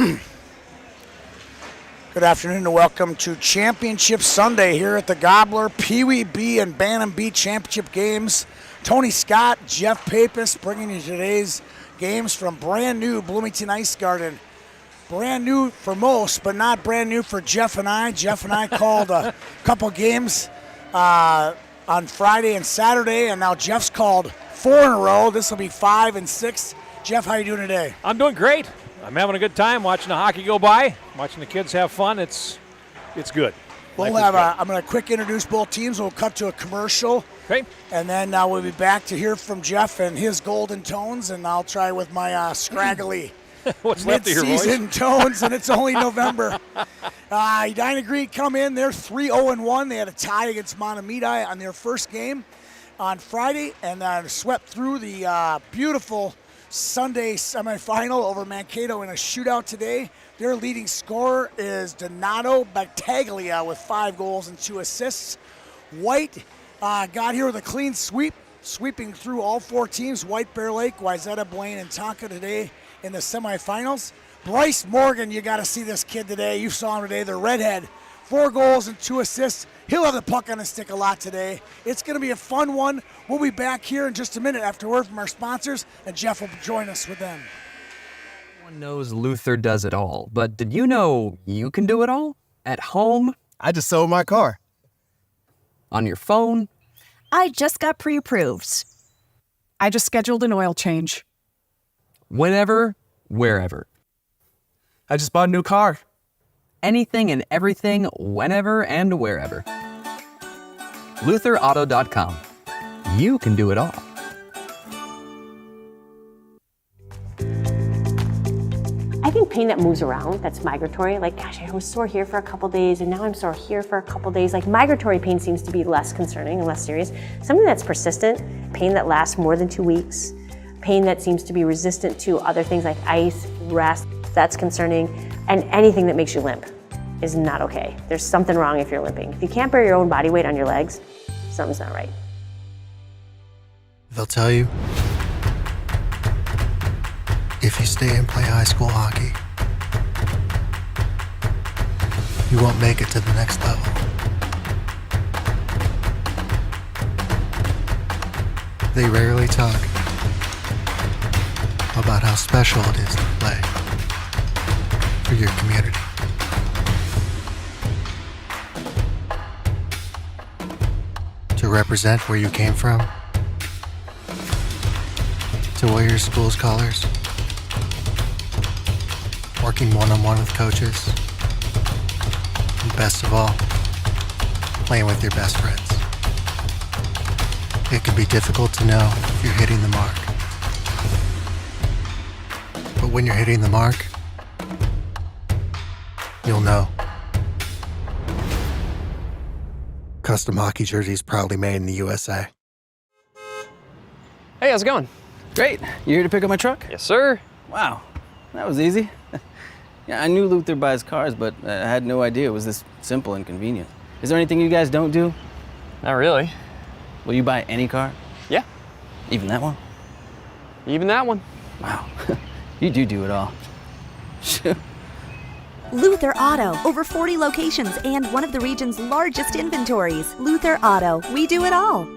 Good afternoon and welcome to Championship Sunday here at the Gobbler Pee Wee B and Bantam B Championship Games. Tony Scott, Jeff Papis bringing you today's games from brand new Bloomington Ice Garden. Brand new for most, but not brand new for Jeff and I. Jeff and I called a couple games on Friday and Saturday, and now Jeff's called 4 in a row. This will be 5 and 6. Jeff, how are you doing today? I'm doing great. I'm having a good time watching the hockey go by, watching the kids have fun. It's good. I'm going to quick introduce both teams. We'll cut to a commercial. Okay. And then we'll be back to hear from Jeff and his golden tones, and I'll try with my scraggly What's left of your voice? mid-season tones, and it's only November. Edina Green come in. They're 3-0-1. They had a tie against Montemita on their first game on Friday, and swept through the beautiful Sunday semifinal over Mankato in a shootout today. Their leading scorer is Donato Battaglia with 5 goals and 2 assists. White got here with a clean sweep, sweeping through all 4 teams, White, Bear Lake, Wayzata, Blaine, and Tonka today in the semifinals. Bryce Morgan, you got to see this kid today. You saw him today, the redhead. 4 goals and 2 assists. He'll have the puck on his stick a lot today. It's going to be a fun one. We'll be back here in just a minute after word from our sponsors, and Jeff will join us with them. Everyone knows Luther does it all, but did you know you can do it all? At home? I just sold my car. On your phone? I just got pre-approved. I just scheduled an oil change. Whenever, wherever. I just bought a new car. Anything and everything, whenever and wherever. LutherAuto.com. You can do it all. I think pain that moves around, that's migratory, like, gosh, I was sore here for a couple days and now I'm sore here for a couple days. Like, migratory pain seems to be less concerning and less serious. Something that's persistent, pain that lasts more than 2 weeks, pain that seems to be resistant to other things like ice, rest, that's concerning. And anything that makes you limp is not okay. There's something wrong if you're limping. If you can't bear your own body weight on your legs, something's not right. They'll tell you, if you stay and play high school hockey, you won't make it to the next level. They rarely talk about how special it is to play for your community. To represent where you came from, to wear your school's colors, working one-on-one with coaches, and best of all, playing with your best friends. It can be difficult to know if you're hitting the mark. But when you're hitting the mark, you'll know. Custom hockey jerseys proudly made in the USA. Hey, how's it going? Great. You here to pick up my truck? Yes, sir. Wow, that was easy. Yeah, I knew Luther buys cars, but I had no idea it was this simple and convenient. Is there anything you guys don't do? Not really. Will you buy any car? Yeah. Even that one? Even that one. Wow, you do it all. Luther Auto, over 40 locations and one of the region's largest inventories. Luther Auto, we do it all.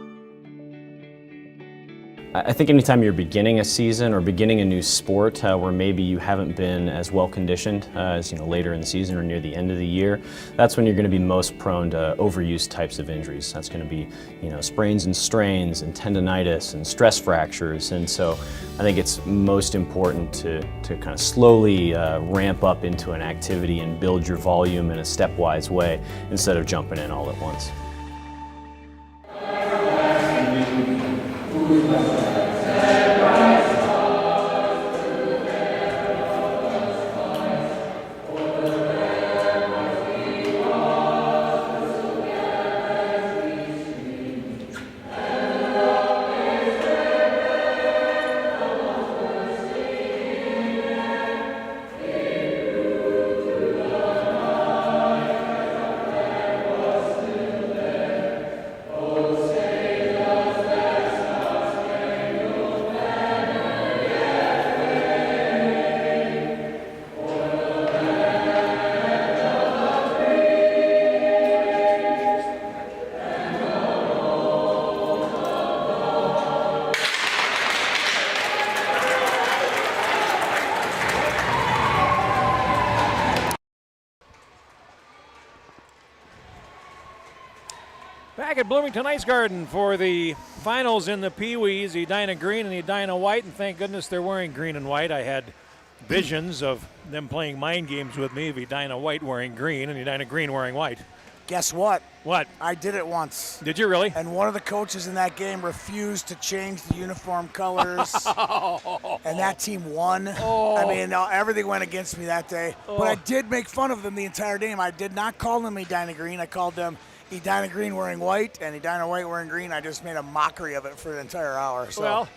I think anytime you're beginning a season or beginning a new sport where maybe you haven't been as well conditioned as later in the season or near the end of the year, that's when you're going to be most prone to overuse types of injuries. That's going to be sprains and strains and tendonitis and stress fractures. And so I think it's most important to kind of slowly ramp up into an activity and build your volume in a stepwise way instead of jumping in all at once. Back at Bloomington Ice Garden for the finals in the Pee Wees, Edina Green and Edina White, and thank goodness they're wearing green and white. I had visions of them playing mind games with me of Edina White wearing green and Edina Green wearing white. Guess what? What? I did it once. Did you really? And one of the coaches in that game refused to change the uniform colors. And that team won. I mean, everything went against me that day. But I did make fun of them the entire game. I did not call them Edina Green. I called them Edina Green wearing white and Edina White wearing green. I just made a mockery of it for the entire hour. So. Well,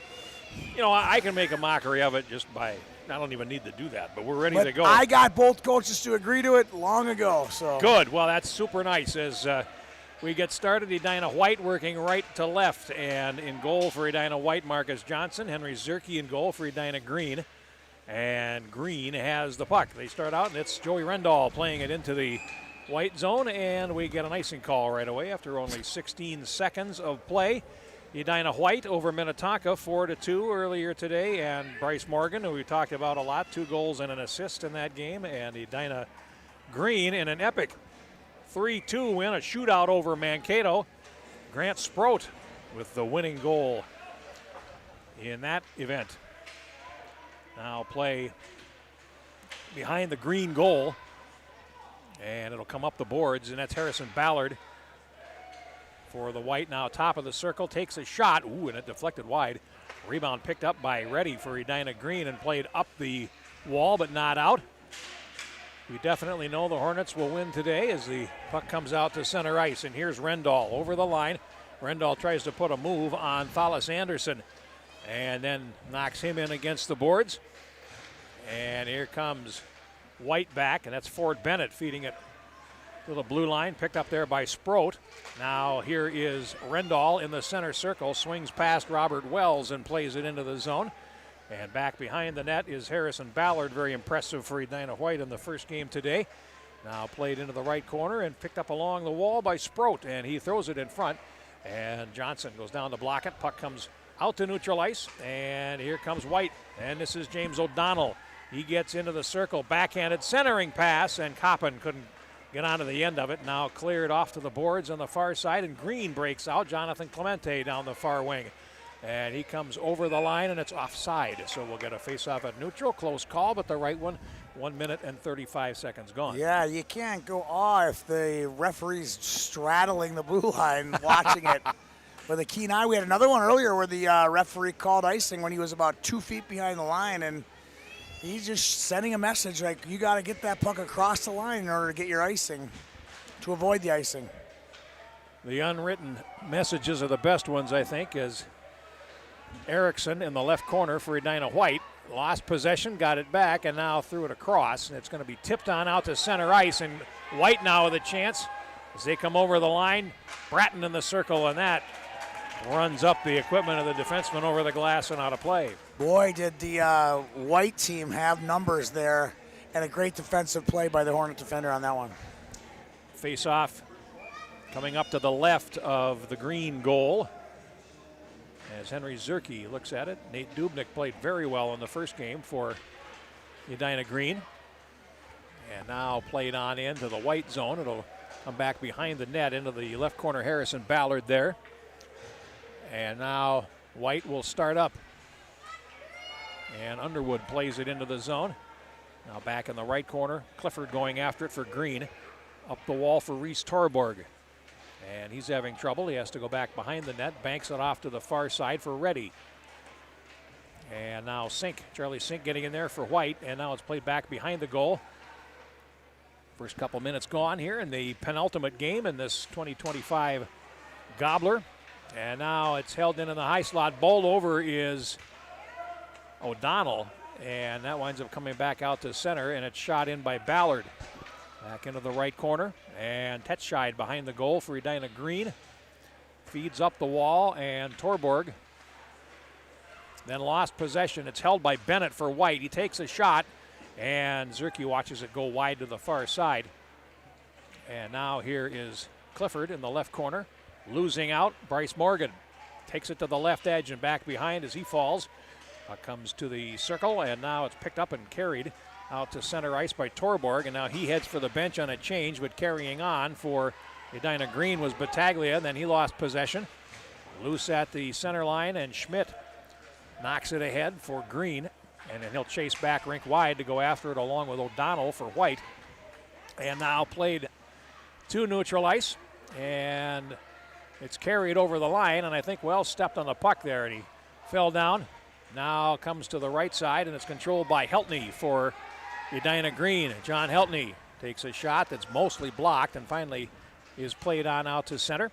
you know, I can make a mockery of it just by, I don't even need to do that, but we're ready to go. I got both coaches to agree to it long ago. So good. Well, that's super nice. As we get started, Edina White working right to left, and in goal for Edina White, Marcus Johnson. Henry Zerke in goal for Edina Green, and Green has the puck. They start out, and it's Joey Rendall playing it into the white zone, and we get an icing call right away after only 16 seconds of play. Edina White over Minnetonka 4-2 earlier today, and Bryce Morgan, who we talked about a lot, 2 goals and an assist in that game, and Edina Green in an epic 3-2 win, a shootout over Mankato. Grant Sproat with the winning goal in that event. Now play behind the green goal, and it'll come up the boards, and that's Harrison Ballard for the White. Now top of the circle, takes a shot, and it deflected wide. Rebound picked up by Reddy for Edina Green and played up the wall, but not out. We definitely know the Hornets will win today as the puck comes out to center ice, and here's Rendall over the line. Rendall tries to put a move on Thales Anderson and then knocks him in against the boards. And here comes White back, and that's Ford Bennett feeding it to the blue line, picked up there by Sproat. Now here is Rendall in the center circle, swings past Robert Wells and plays it into the zone. And back behind the net is Harrison Ballard, very impressive for Edina White in the first game today. Now played into the right corner and picked up along the wall by Sproat, and he throws it in front. And Johnson goes down to block it. Puck comes out to neutral ice, and here comes White. And this is James O'Donnell. He gets into the circle, backhanded centering pass, and Coppin couldn't get onto the end of it. Now cleared off to the boards on the far side, and Green breaks out. Jonathan Clemente down the far wing. And he comes over the line, and it's offside. So we'll get a face-off at neutral. Close call, but the right one, 1 minute and 35 seconds gone. Yeah, you can't go if the referee's straddling the blue line watching it with a keen eye. We had another one earlier where the referee called icing when he was about 2 feet behind the line, and he's just sending a message like, you got to get that puck across the line in order to get your icing, to avoid the icing. The unwritten messages are the best ones, I think, as Erickson in the left corner for Edina White. Lost possession, got it back, and now threw it across. And it's going to be tipped on out to center ice, and White now with a chance as they come over the line. Bratton in the circle, and that runs up the equipment of the defenseman over the glass and out of play. Boy, did the White team have numbers there, and a great defensive play by the Hornet defender on that one. Face-off coming up to the left of the green goal as Henry Zerke looks at it. Nate Dubnik played very well in the first game for Edina Green. And now played on into the white zone. It'll come back behind the net into the left corner. Harrison Ballard there. And now White will start up. And Underwood plays it into the zone. Now back in the right corner. Clifford going after it for Green. Up the wall for Reese Torborg. And he's having trouble. He has to go back behind the net. Banks it off to the far side for Reddy. And now Charlie Sink getting in there for White. And now it's played back behind the goal. First couple minutes gone here in the penultimate game in this 2025 Gobbler. And now it's held in the high slot. Bowled over is O'Donnell. And that winds up coming back out to center. And it's shot in by Ballard. Back into the right corner, and Tetscheid behind the goal for Edina Green. Feeds up the wall, and Torborg then lost possession. It's held by Bennett for White. He takes a shot, and Zerke watches it go wide to the far side. And now here is Clifford in the left corner, losing out. Bryce Morgan takes it to the left edge and back behind as he falls. Comes to the circle, and now it's picked up and carried out to center ice by Torborg, and now he heads for the bench on a change, but carrying on for Edina Green was Battaglia, and then he lost possession. Loose at the center line, and Schmidt knocks it ahead for Green, and then he'll chase back rink wide to go after it along with O'Donnell for White. And now played to neutral ice, and it's carried over the line, and I think Wells stepped on the puck there, and he fell down. Now comes to the right side, and it's controlled by Heltney for Edina Green. John Heltney takes a shot that's mostly blocked and finally is played on out to center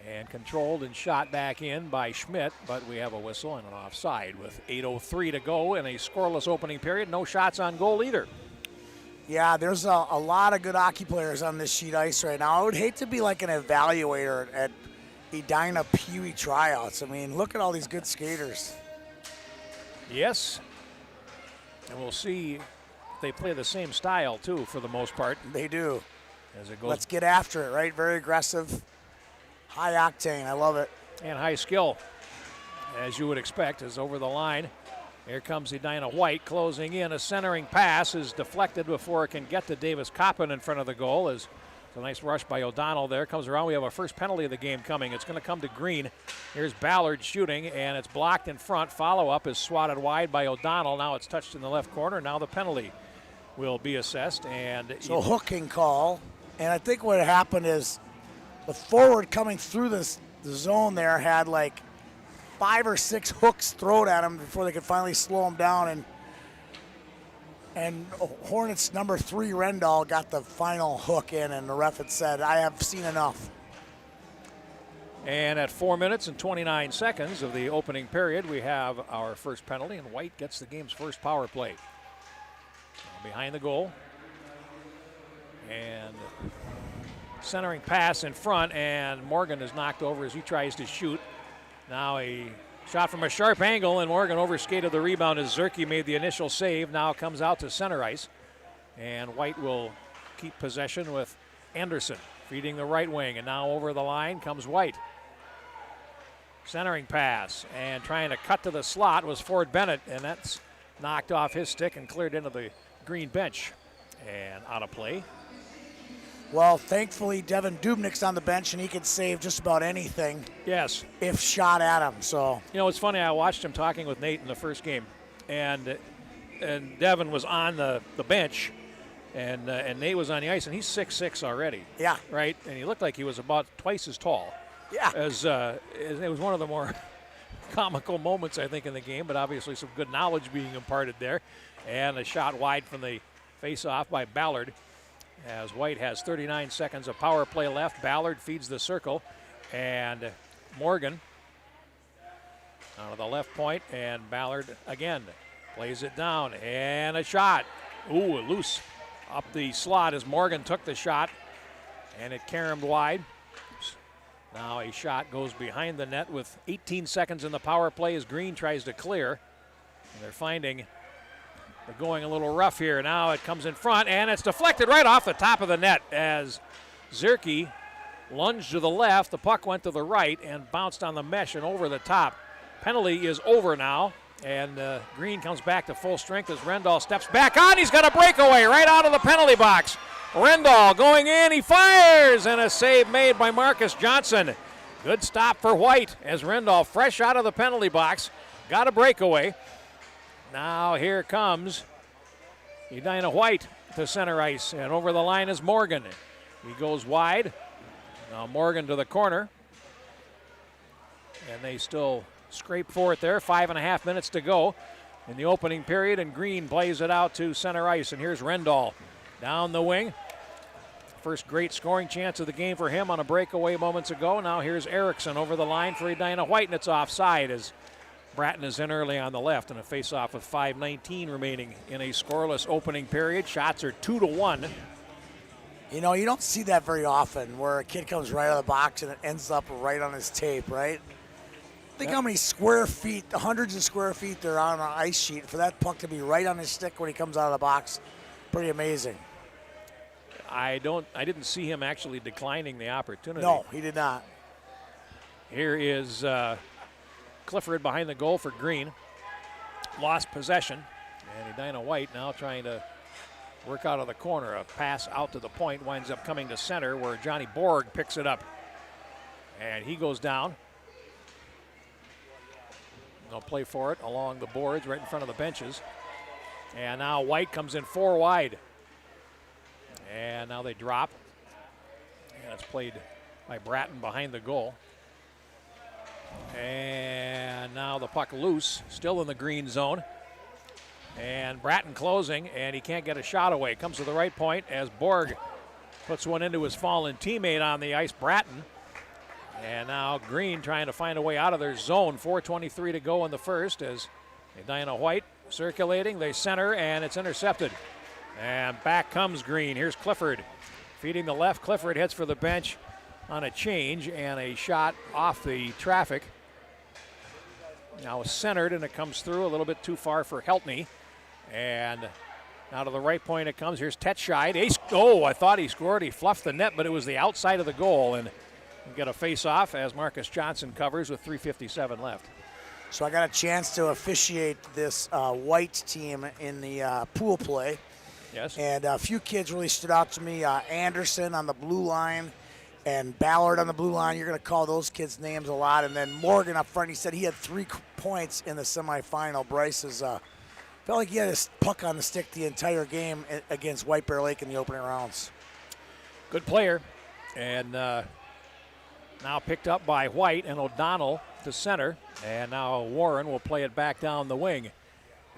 and controlled and shot back in by Schmidt, but we have a whistle and an offside with 8:03 to go in a scoreless opening period. No shots on goal either. Yeah, there's a lot of good hockey players on this sheet ice right now. I would hate to be like an evaluator at Edina Pee Wee tryouts. I mean, look at all these good skaters. Yes, and we'll see if they play the same style too for the most part. They do. As it goes. Let's get after it, right? Very aggressive, high octane. I love it. And high skill, as you would expect, is over the line. Here comes Edina White closing in. A centering pass is deflected before it can get to Davis Coppin in front of the goal. It's a nice rush by O'Donnell there. Comes around. We have our first penalty of the game coming. It's going to come to Green. Here's Ballard shooting, and it's blocked in front. Follow-up is swatted wide by O'Donnell. Now it's touched in the left corner. Now the penalty will be assessed. And so hooking call. And I think what happened is the forward coming through the zone there had like 5 or 6 hooks thrown at him before they could finally slow him down. And Hornets number 3, Rendall, got the final hook in, and the ref had said, I have seen enough. And at 4 minutes and 29 seconds of the opening period, we have our first penalty, and White gets the game's first power play. Behind the goal. And centering pass in front, and Morgan is knocked over as he tries to shoot. Now a shot from a sharp angle, and Morgan overskated the rebound as Zerke made the initial save. Now comes out to center ice, and White will keep possession with Anderson feeding the right wing, and now over the line comes White. Centering pass, and trying to cut to the slot was Ford Bennett, and that's knocked off his stick and cleared into the Green bench and out of play. Well, thankfully, Devin Dubnik's on the bench, and he can save just about anything. Yes. If shot at him, so. You know, it's funny, I watched him talking with Nate in the first game, and Devin was on the bench, and Nate was on the ice, and he's 6'6" already. Yeah. Right? And he looked like he was about twice as tall. Yeah. As it was one of the more comical moments, I think, in the game, but obviously some good knowledge being imparted there. And a shot wide from the face-off by Ballard. As White has 39 seconds of power play left. Ballard feeds the circle, and Morgan out of the left point, and Ballard again plays it down, and a shot. Ooh, loose up the slot as Morgan took the shot, and it caromed wide. Now a shot goes behind the net with 18 seconds in the power play as Green tries to clear, and they're finding they're going a little rough here. Now it comes in front, and it's deflected right off the top of the net as Zerke lunged to the left. The puck went to the right and bounced on the mesh and over the top. Penalty is over now, and Green comes back to full strength as Rendall steps back on. He's got a breakaway right out of the penalty box. Rendall going in, he fires, and a save made by Marcus Johnson. Good stop for White as Rendall, fresh out of the penalty box, got a breakaway. Now here comes Edina White to center ice, and over the line is Morgan. He goes wide. Now Morgan to the corner. And they still scrape for it there. 5.5 minutes to go in the opening period, and Green plays it out to center ice. And here's Rendall down the wing. First great scoring chance of the game for him on a breakaway moments ago. Now here's Erickson over the line for Edina White, and it's offside as Bratton is in early on the left, and a face-off with 5:19 remaining in a scoreless opening period. Shots are 2-1. You know, you don't see that very often where a kid comes right out of the box and it ends up right on his tape, right? Think how many square feet, the hundreds of square feet there are on an ice sheet for that puck to be right on his stick when he comes out of the box. Pretty amazing. I didn't see him actually declining the opportunity. No, he did not. Here is Clifford behind the goal for Green. Lost possession. And Edina White now trying to work out of the corner. A pass out to the point winds up coming to center where Johnny Borg picks it up. And he goes down. They'll play for it along the boards right in front of the benches. And now White comes in 4 wide. And now they drop. And it's played by Bratton behind the goal. And now the puck loose, still in the green zone. And Bratton closing, and he can't get a shot away. Comes to the right point as Borg puts one into his fallen teammate on the ice, Bratton. And now Green trying to find a way out of their zone. 4:23 to go in the first as Edina White circulating. They center, and it's intercepted. And back comes Green. Here's Clifford feeding the left. Clifford heads for the bench on a change and a shot off the traffic. Now it's centered, and it comes through a little bit too far for Heltney. And now to the right point it comes. Here's Tetscheid. Oh, I thought he scored. He fluffed the net, but it was the outside of the goal. And we get a face-off as Marcus Johnson covers with 3:57 left. So I got a chance to officiate this White team in the pool play. Yes. And a few kids really stood out to me. Anderson on the blue line and Ballard on the blue line. You're going to call those kids names a lot. And then Morgan up front, he said he had 3 points in the semifinal. Bryce felt like he had his puck on the stick the entire game against White Bear Lake in the opening rounds. Good player. And now picked up by White and O'Donnell to center. And now Warren will play it back down the wing.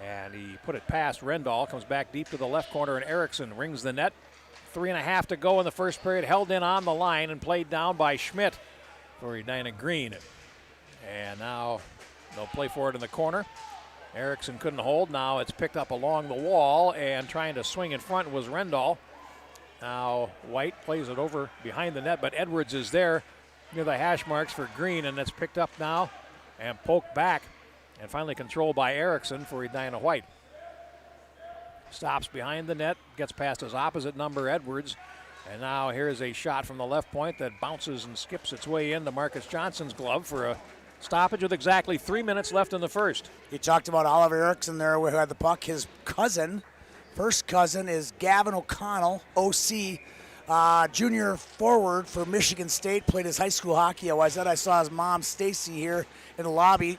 And he put it past Rendall, comes back deep to the left corner, and Erickson rings the net. 3.5 to go in the first period, held in on the line and played down by Schmidt for Edina Green. And now they'll play for it in the corner. Erickson couldn't hold. Now it's picked up along the wall, and trying to swing in front was Rendall. Now White plays it over behind the net, but Edwards is there near the hash marks for Green, and it's picked up now and poked back. And finally controlled by Erickson for Edina White. Stops behind the net, gets past his opposite number, Edwards. And now here's a shot from the left point that bounces and skips its way into Marcus Johnson's glove for a stoppage with exactly 3 minutes left in the first. You talked about Oliver Erickson there who had the puck. His cousin, first cousin, is Gavin O'Connell, OC, junior forward for Michigan State, played his high school hockey at Wayzata. I saw his mom, Stacy, here in the lobby.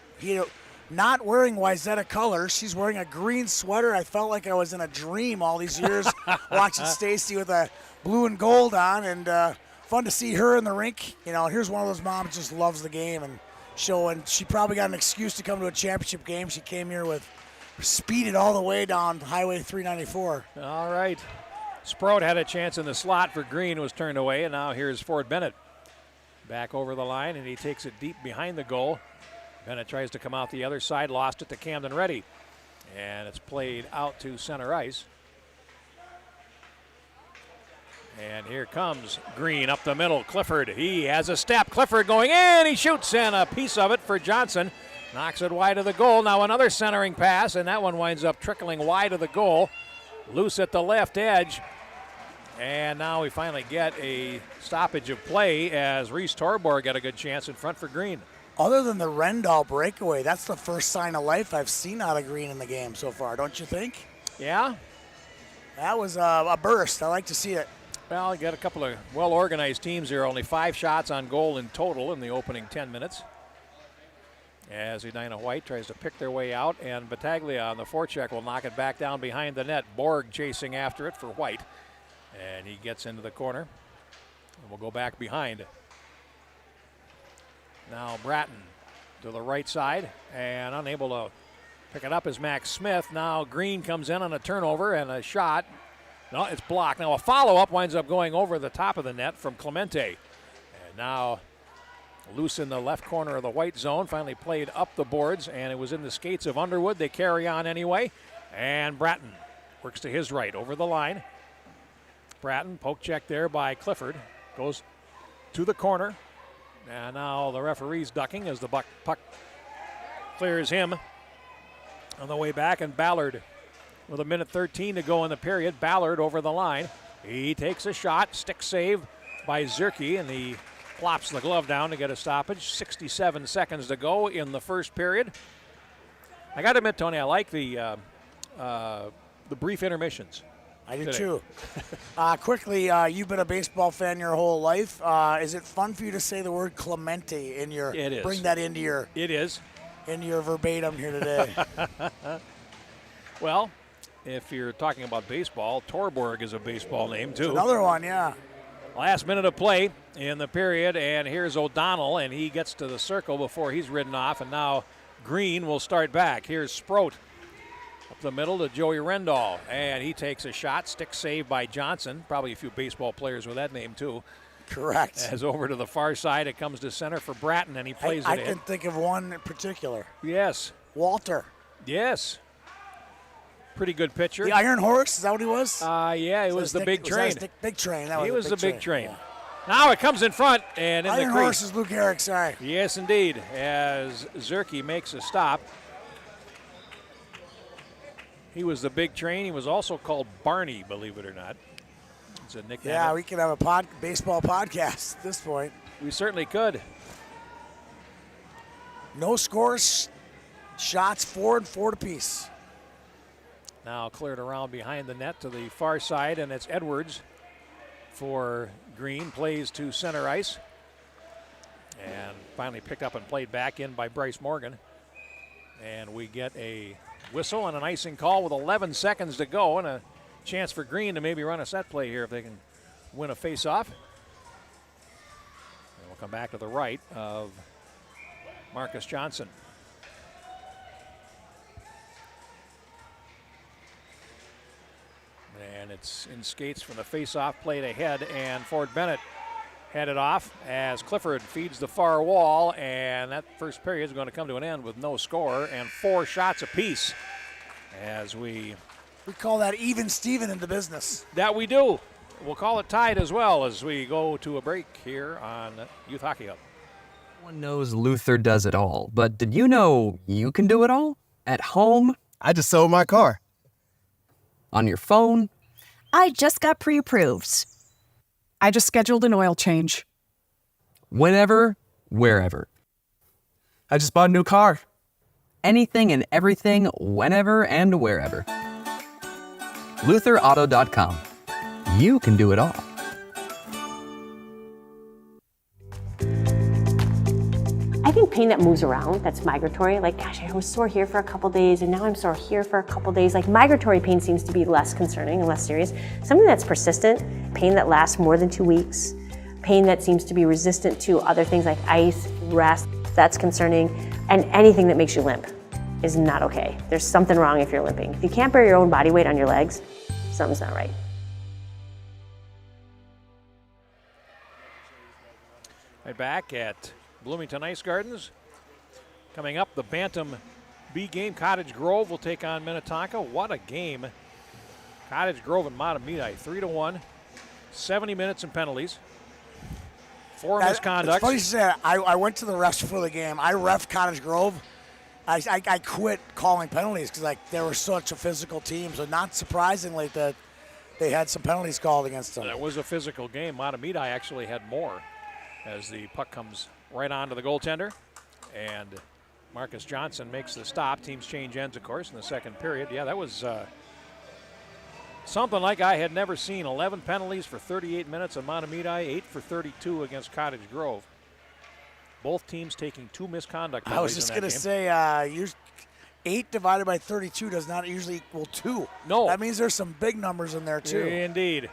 Not wearing Wayzata colors. She's wearing a green sweater. I felt like I was in a dream all these years watching Stacy with a blue and gold on, and fun to see her in the rink. You know, here's one of those moms just loves the game, and she probably got an excuse to come to a championship game. She came here with speeded all the way down Highway 394. All right. Sproat had a chance in the slot for Green, was turned away, and now here's Ford Bennett. Back over the line, and he takes it deep behind the goal. Bennett tries to come out the other side, lost it to Camden Reddy. And it's played out to center ice. And here comes Green up the middle. Clifford, he has a step. Clifford going in, he shoots, and a piece of it for Johnson. Knocks it wide of the goal. Now another centering pass, and that one winds up trickling wide of the goal. Loose at the left edge. And now we finally get a stoppage of play as Reese Torborg got a good chance in front for Green. Other than the Rendall breakaway, that's the first sign of life I've seen out of Green in the game so far, don't you think? Yeah. That was a burst. I like to see it. Well, you got a couple of well-organized teams here. Only 5 shots on goal in total in the opening 10 minutes. As Edina White tries to pick their way out, and Battaglia on the forecheck will knock it back down behind the net. Borg chasing after it for White. And he gets into the corner. And we'll go back behind. Now Bratton to the right side, and unable to pick it up is Max Smith. Now Green comes in on a turnover and a shot. No, it's blocked. Now a follow-up winds up going over the top of the net from Clemente. And now loose in the left corner of the White zone, finally played up the boards, and it was in the skates of Underwood. They carry on anyway, and Bratton works to his right over the line. Bratton, poke check there by Clifford, goes to the corner. And now the referee's ducking as the puck clears him on the way back. And Ballard with 1:13 to go in the period. Ballard over the line. He takes a shot. Stick save by Zerke, and he plops the glove down to get a stoppage. 67 seconds to go in the first period. I got to admit, Tony, I like the brief intermissions. I do today. too. Quickly, you've been a baseball fan your whole life. Is it fun for you to say the word Clemente in your? It is. Bring that into your. It is. Into your verbatim here today. Well, if you're talking about baseball, Torborg is a baseball name too. Another one, yeah. Last minute of play in the period, and here's O'Donnell, and he gets to the circle before he's ridden off, and now Green will start back. Here's Sproat up the middle to Joey Rendall, and he takes a shot. Stick save by Johnson. Probably a few baseball players with that name too. Correct. As over to the far side, it comes to center for Bratton, and he plays I it in. can think of one in particular. Yes. Walter. Yes. Pretty good pitcher. The Iron Horse, is that what he was? Yeah, it was the big train. Big train. He was the big train. Yeah. Now it comes in front and in Iron the crease. Horse is Luke Herrick, sorry. Yes, indeed, as Zerke makes a stop. He was the big train. He was also called Barney, believe it or not. It's a nickname. Yeah, we could have a baseball podcast at this point. We certainly could. No scores, shots 4 and 4 apiece. Now cleared around behind the net to the far side, and it's Edwards for Green. Plays to center ice. And finally picked up and played back in by Bryce Morgan. And we get a whistle and an icing call with 11 seconds to go, and a chance for Green to maybe run a set play here if they can win a face-off. And we'll come back to the right of Marcus Johnson. And it's in skates from the face-off plate ahead, and Ford Bennett headed off as Clifford feeds the far wall, and that first period is going to come to an end with no score and 4 shots apiece as we call that even Steven in the business. That we do. We'll call it tied as well as we go to a break here on Youth Hockey Hub. Everyone knows Luther does it all, but did you know you can do it all? At home? I just sold my car. On your phone? I just got pre-approved. I just scheduled an oil change. Whenever, wherever. I just bought a new car. Anything and everything, whenever and wherever. LutherAuto.com. You can do it all. I think pain that moves around, that's migratory, like, gosh, I was sore here for a couple days and now I'm sore here for a couple days. Like, migratory pain seems to be less concerning and less serious. Something that's persistent, pain that lasts more than 2 weeks, pain that seems to be resistant to other things like ice, rest, that's concerning, and anything that makes you limp is not okay. There's something wrong if you're limping. If you can't bear your own body weight on your legs, something's not right. Right back at Bloomington Ice Gardens. Coming up, the Bantam B game. Cottage Grove will take on Minnetonka. What a game. Cottage Grove and Matamidi, 3-1. 70 minutes and penalties. 4 misconducts. It's funny you say that. I went to the refs for the game. I ref Cottage Grove. I quit calling penalties because they were such a physical team. So not surprisingly that they had some penalties called against them. It was a physical game. Matamidi actually had more as the puck comes right onto the goaltender. And Marcus Johnson makes the stop. Teams change ends, of course, in the second period. Yeah, that was something like I had never seen. 11 penalties for 38 minutes at Matamidi, 8 for 32 against Cottage Grove. Both teams taking 2 misconduct penalties. I was just going to say, 8 divided by 32 does not usually equal 2. No. That means there's some big numbers in there, too. Indeed.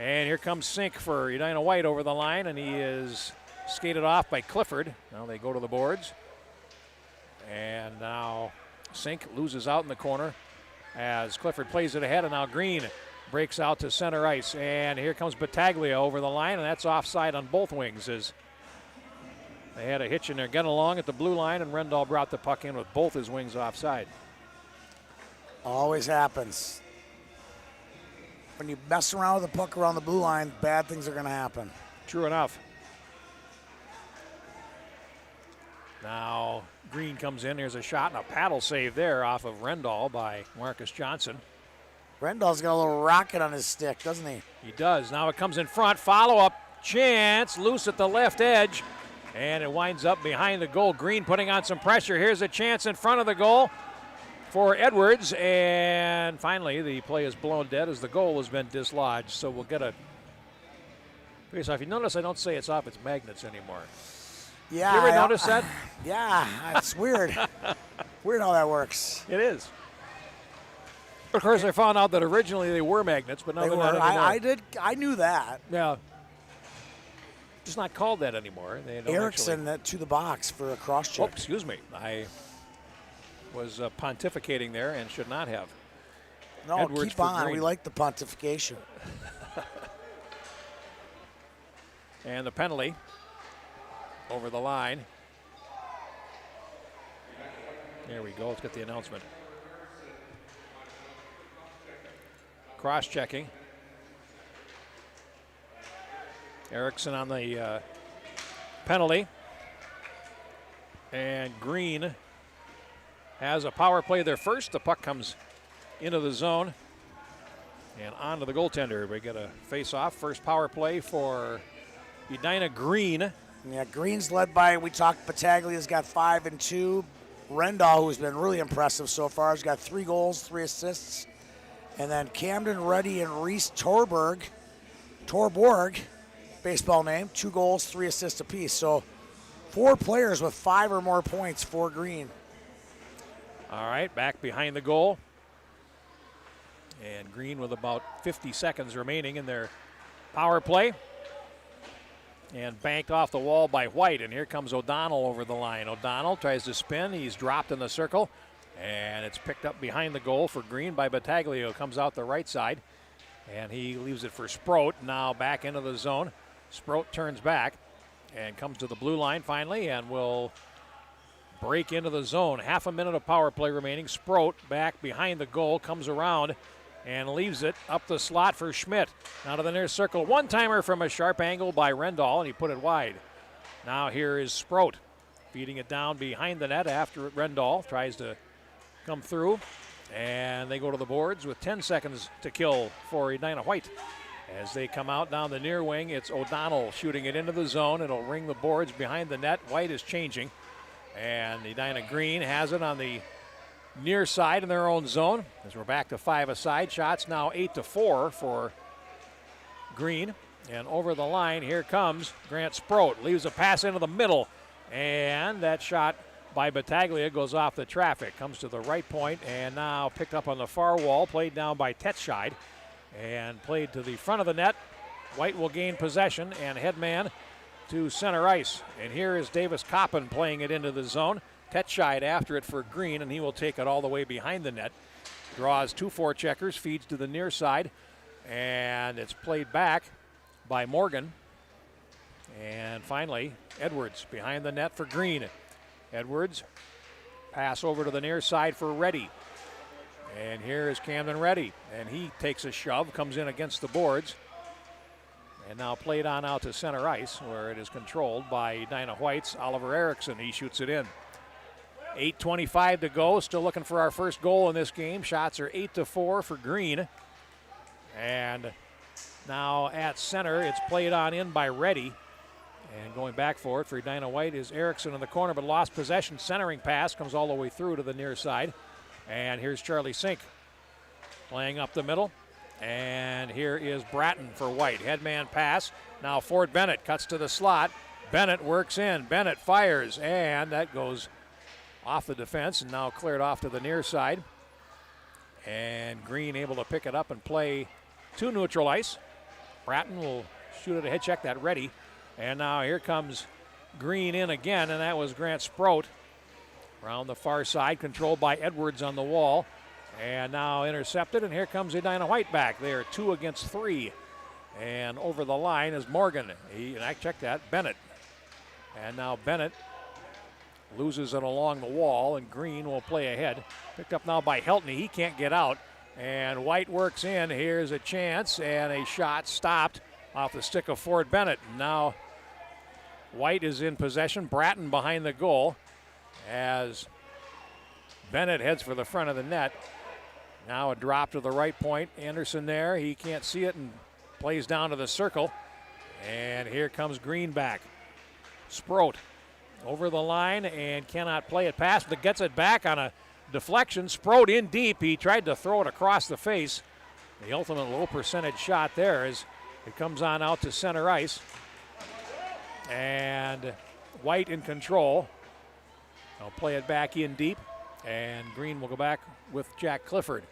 And here comes Sink for Edina White over the line, and he is skated off by Clifford. Now they go to the boards. And now Sink loses out in the corner as Clifford plays it ahead, and now Green breaks out to center ice. And here comes Battaglia over the line, and that's offside on both wings as they had a hitch in there, getting along at the blue line, and Rendall brought the puck in with both his wings offside. Always happens. When you mess around with the puck around the blue line, bad things are going to happen. True enough. Now Green comes in. There's a shot and a paddle save there off of Rendall by Marcus Johnson. Rendall's got a little rocket on his stick, doesn't he? He does. Now it comes in front. Follow-up chance. Loose at the left edge. And it winds up behind the goal. Green putting on some pressure. Here's a chance in front of the goal. for Edwards, and finally the play is blown dead as the goal has been dislodged. So we'll get a face-off. You notice I don't say it's off its magnets anymore. Yeah. You ever notice that? Yeah, it's weird. Weird how that works. It is. Of course, I found out that originally they were magnets, but now They they're were. not anymore. I knew that. Yeah. Just not called that anymore. They don't Erickson to the box for a cross check. Oh, excuse me. I was pontificating there and should not have. No, Edwards keep on. Green. We like the pontification. And the penalty over the line. There we go. Let's get the announcement. Cross-checking. Erickson on the penalty. And Green has a power play there first. The puck comes into the zone and onto the goaltender. We get a face-off. First power play for Edina Green. Yeah, Green's led by, we talked, Battaglia's got 5 and 2. Rendall, who's been really impressive so far, has got 3 goals, 3 assists. And then Camden Reddy and Reese Torborg, baseball name, 2 goals, 3 assists apiece. So 4 players with 5 or more points for Green. All right, back behind the goal. And Green with about 50 seconds remaining in their power play. And banked off the wall by White. And here comes O'Donnell over the line. O'Donnell tries to spin. He's dropped in the circle. And it's picked up behind the goal for Green by Battaglio. Comes out the right side. And he leaves it for Sproat. Now back into the zone. Sproat turns back and comes to the blue line finally and will break into the zone. Half a minute of power play remaining. Sproat back behind the goal. Comes around and leaves it up the slot for Schmidt. Now to the near circle. One-timer from a sharp angle by Rendall, and he put it wide. Now here is Sproat feeding it down behind the net after Rendall tries to come through. And they go to the boards with 10 seconds to kill for Edina White. As they come out down the near wing, it's O'Donnell shooting it into the zone. It'll ring the boards behind the net. White is changing. And Edina Green has it on the near side in their own zone as we're back to 5-a-side. Shots now 8-4 for Green. And over the line, here comes Grant Sproat. Leaves a pass into the middle. And that shot by Battaglia goes off the traffic. Comes to the right point and now picked up on the far wall. Played down by Tetscheid. And played to the front of the net. White will gain possession and head man to center ice. And here is Davis Coppin playing it into the zone. Tetscheid after it for Green, and he will take it all the way behind the net. Draws 2 forecheckers, feeds to the near side, and it's played back by Morgan. And finally, Edwards behind the net for Green. Edwards, pass over to the near side for Reddy. And here is Camden Reddy, and he takes a shove, comes in against the boards. And now played on out to center ice, where it is controlled by Edina White's Oliver Erickson. He shoots it in. 8:25 to go. Still looking for our first goal in this game. Shots are 8-4 for Green. And now at center, it's played on in by Reddy. And going back for it for Edina White is Erickson in the corner, but lost possession. Centering pass comes all the way through to the near side. And here's Charlie Sink playing up the middle. And here is Bratton for White. Headman pass. Now Ford Bennett cuts to the slot. Bennett works in. Bennett fires. And that goes off the defense and now cleared off to the near side. And Green able to pick it up and play to neutral ice. Bratton will shoot it a head check, that Ready. And now here comes Green in again, and that was Grant Sproat. Around the far side, controlled by Edwards on the wall. And now intercepted, and here comes Edina White back. They are 2 against 3. And over the line is Morgan. And I checked that, Bennett. And now Bennett loses it along the wall, and Green will play ahead. Picked up now by Heltney. He can't get out. And White works in. Here's a chance, and a shot stopped off the stick of Ford Bennett. Now White is in possession. Bratton behind the goal as Bennett heads for the front of the net. Now a drop to the right point. Anderson there. He can't see it and plays down to the circle. And here comes Green back. Sproat over the line and cannot play it past, but gets it back on a deflection. Sprode in deep. He tried to throw it across the face. The ultimate low percentage shot there as it comes on out to center ice. And White in control. I'll play it back in deep. And Green will go back with Jack Clifford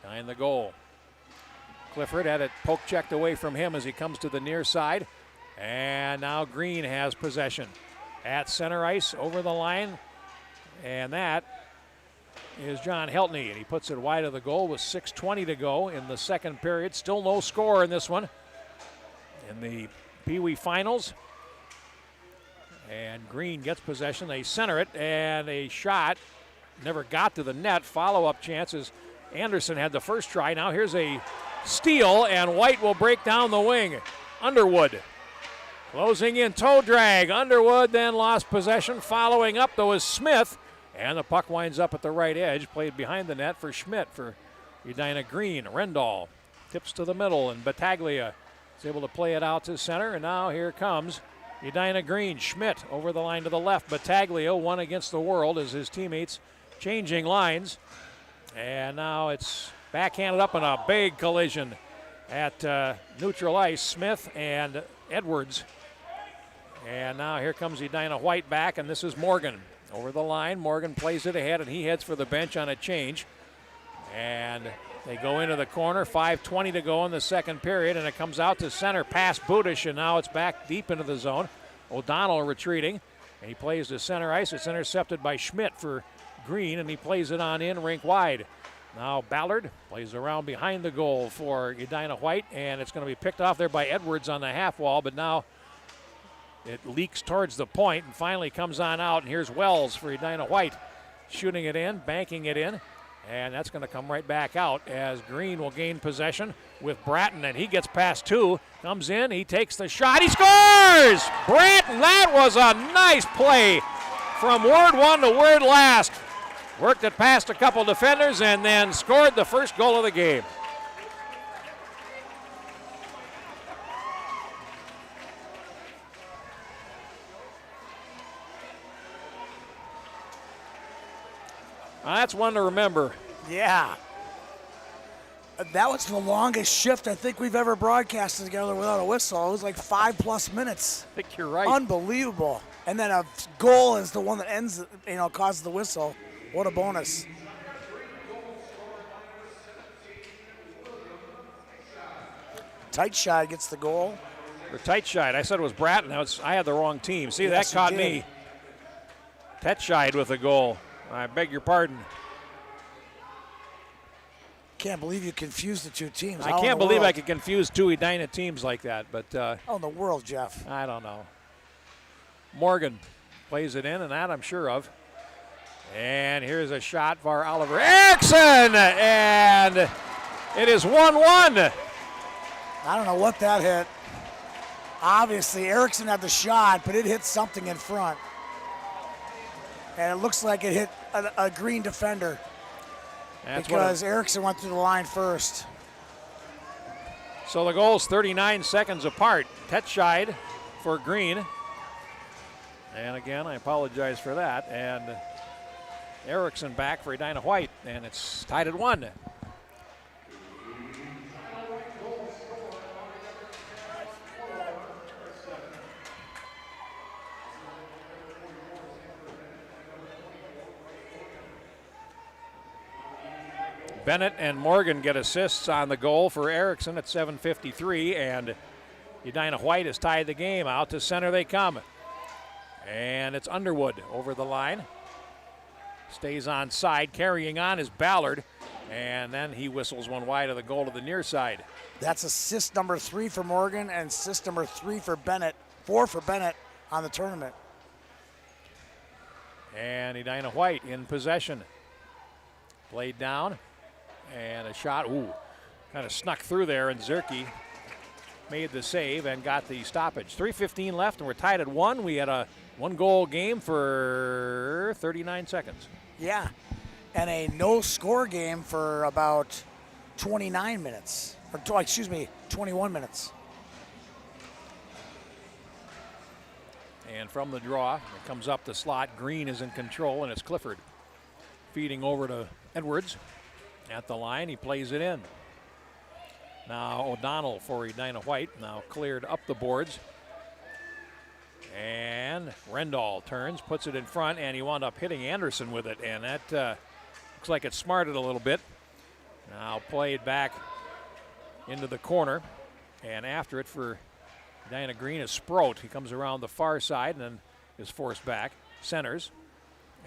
behind the goal. Clifford had it poke checked away from him as he comes to the near side. And now Green has possession at center ice over the line. And that is John Heltney, and he puts it wide of the goal with 6:20 to go in the second period. Still no score in this one in the Pee Wee Finals. And Green gets possession. They center it, and a shot never got to the net. Follow-up chances. Anderson had the first try. Now here's a steal, and White will break down the wing. Underwood closing in, toe drag. Underwood then lost possession. Following up, though, is Smith. And the puck winds up at the right edge, played behind the net for Schmidt for Edina Green. Rendall tips to the middle, and Battaglia is able to play it out to center. And now here comes Edina Green. Schmidt over the line to the left. Battaglia one against the world as his teammates changing lines. And now it's backhanded up in a big collision at neutral ice. Smith and Edwards. And now here comes Edina White back, and this is Morgan. Over the line, Morgan plays it ahead, and he heads for the bench on a change. And they go into the corner, 5:20 to go in the second period, and it comes out to center past Budish, and now it's back deep into the zone. O'Donnell retreating, and he plays to center ice. It's intercepted by Schmidt for Green, and he plays it on in, rink wide. Now Ballard plays around behind the goal for Edina White, and it's going to be picked off there by Edwards on the half wall, but now it leaks towards the point and finally comes on out, and here's Wells for Edina White. Shooting it in, banking it in, and that's going to come right back out as Green will gain possession with Bratton, and he gets past two, comes in, he takes the shot, he scores! Bratton, that was a nice play from word one to word last. Worked it past a couple defenders and then scored the first goal of the game. That's one to remember. Yeah. That was the longest shift I think we've ever broadcasted together without a whistle. It was like 5+ minutes. I think you're right. Unbelievable. And then a goal is the one that ends, causes the whistle. What a bonus. Tight shot gets the goal. Or tight shot. I said it was Bratton. I had the wrong team. See, yes, that caught me. Tetscheid with a goal. I beg your pardon. Can't believe you confused the two teams. I can't believe I could confuse two Edina teams like that. But how in the world, Jeff? I don't know. Morgan plays it in, and that I'm sure of. And here's a shot for Oliver Eriksson, and it is 1-1. I don't know what that hit. Obviously, Eriksson had the shot, but it hit something in front. And it looks like it hit a Green defender. Because Eriksson went through the line first. So the goal's 39 seconds apart. Tetscheid for Green. And again, I apologize for that. And Eriksson back for Edina White. And it's tied at 1. Bennett and Morgan get assists on the goal for Eriksson at 7:53, and Edina White has tied the game. Out to center they come. And it's Underwood over the line. Stays on side, carrying on is Ballard, and then he whistles one wide of the goal to the near side. That's assist number 3 for Morgan and assist number 3 for Bennett. 4 for Bennett on the tournament. And Edina White in possession. Played down. And a shot, kind of snuck through there, and Zerke made the save and got the stoppage. 3:15 left, and we're tied at 1. We had a 1-goal game for 39 seconds. Yeah, and a no-score game for about 29 minutes. Or, 21 minutes. And from the draw, it comes up the slot. Green is in control, and it's Clifford. feeding over to Edwards at the line. He plays it in. Now O'Donnell for Edina White, now cleared up the boards. And Rendall turns, puts it in front, and he wound up hitting Anderson with it, and that looks like it smarted a little bit. Now played back into the corner, and after it for Edina Green is Sproat. He comes around the far side and then is forced back, centers,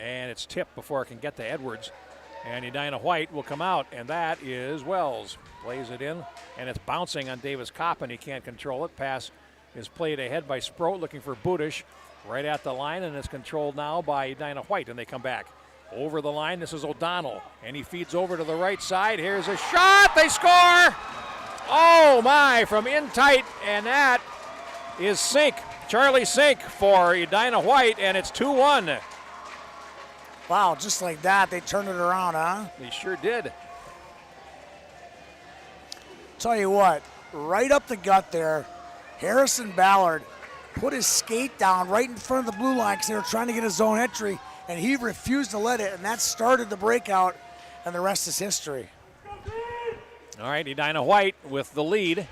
and it's tipped before it can get to Edwards. And Edina White will come out, and that is Wells. Plays it in, and it's bouncing on Davis Coppin. He can't control it. Pass is played ahead by Sproat, looking for Budish right at the line, and it's controlled now by Edina White, and they come back. Over the line, this is O'Donnell, and he feeds over to the right side. Here's a shot, they score! Oh my, from in tight, and that is Sink. Charlie Sink for Edina White, and it's 2-1. Wow, just like that, they turned it around, huh? They sure did. Tell you what, right up the gut there, Harrison Ballard put his skate down right in front of the blue line because they were trying to get a zone entry, and he refused to let it, and that started the breakout, and the rest is history. All right, Edina White with the lead.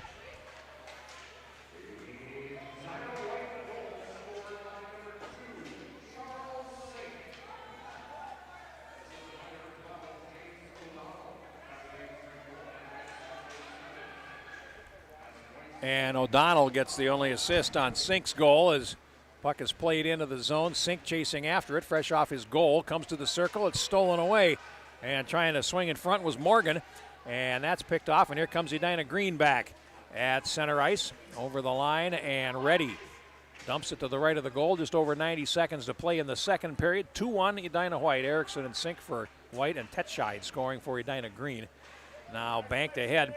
And O'Donnell gets the only assist on Sink's goal as puck is played into the zone. Sink chasing after it, fresh off his goal, comes to the circle, it's stolen away. And trying to swing in front was Morgan, and that's picked off, and here comes Edina Green back at center ice, over the line, and ready. Dumps it to the right of the goal, just over 90 seconds to play in the second period. 2-1 Edina White. Erickson and Sink for White, and Tetscheid scoring for Edina Green. Now banked ahead.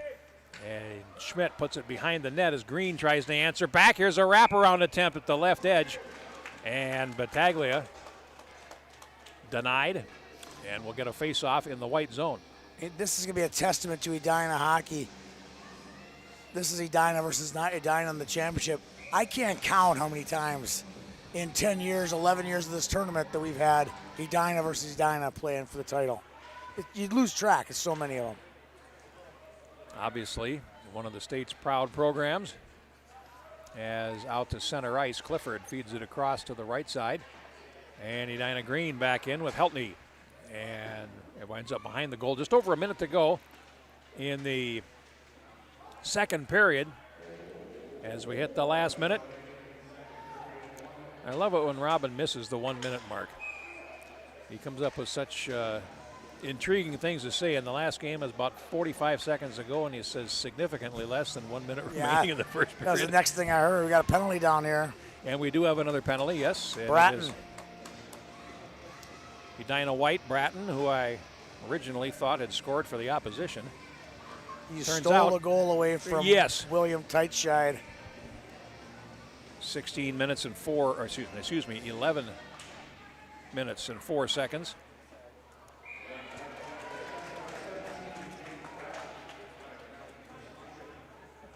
And Schmidt puts it behind the net as Green tries to answer back. Here's a wraparound attempt at the left edge. And Battaglia denied. And we'll get a face-off in the white zone. This is going to be a testament to Edina hockey. This is Edina versus not Edina in the championship. I can't count how many times in 10 years, 11 years of this tournament that we've had Edina versus Edina playing for the title. You'd lose track. It's so many of them. Obviously, one of the state's proud programs. As out to center ice, Clifford feeds it across to the right side. And Edina Green back in with Heltney. And it winds up behind the goal. Just over a minute to go in the second period as we hit the last minute. I love it when Robin misses the 1 minute mark. He comes up with such intriguing things to say. In the last game is about 45 seconds ago, and he says significantly less than 1 minute remaining in the first period. That was the next thing I heard. We got a penalty down here. And we do have another penalty, yes. Bratton. Edina White, Bratton, who I originally thought had scored for the opposition. You stole a goal away from William Teitscheid. 16 minutes and 11 minutes and 4 seconds.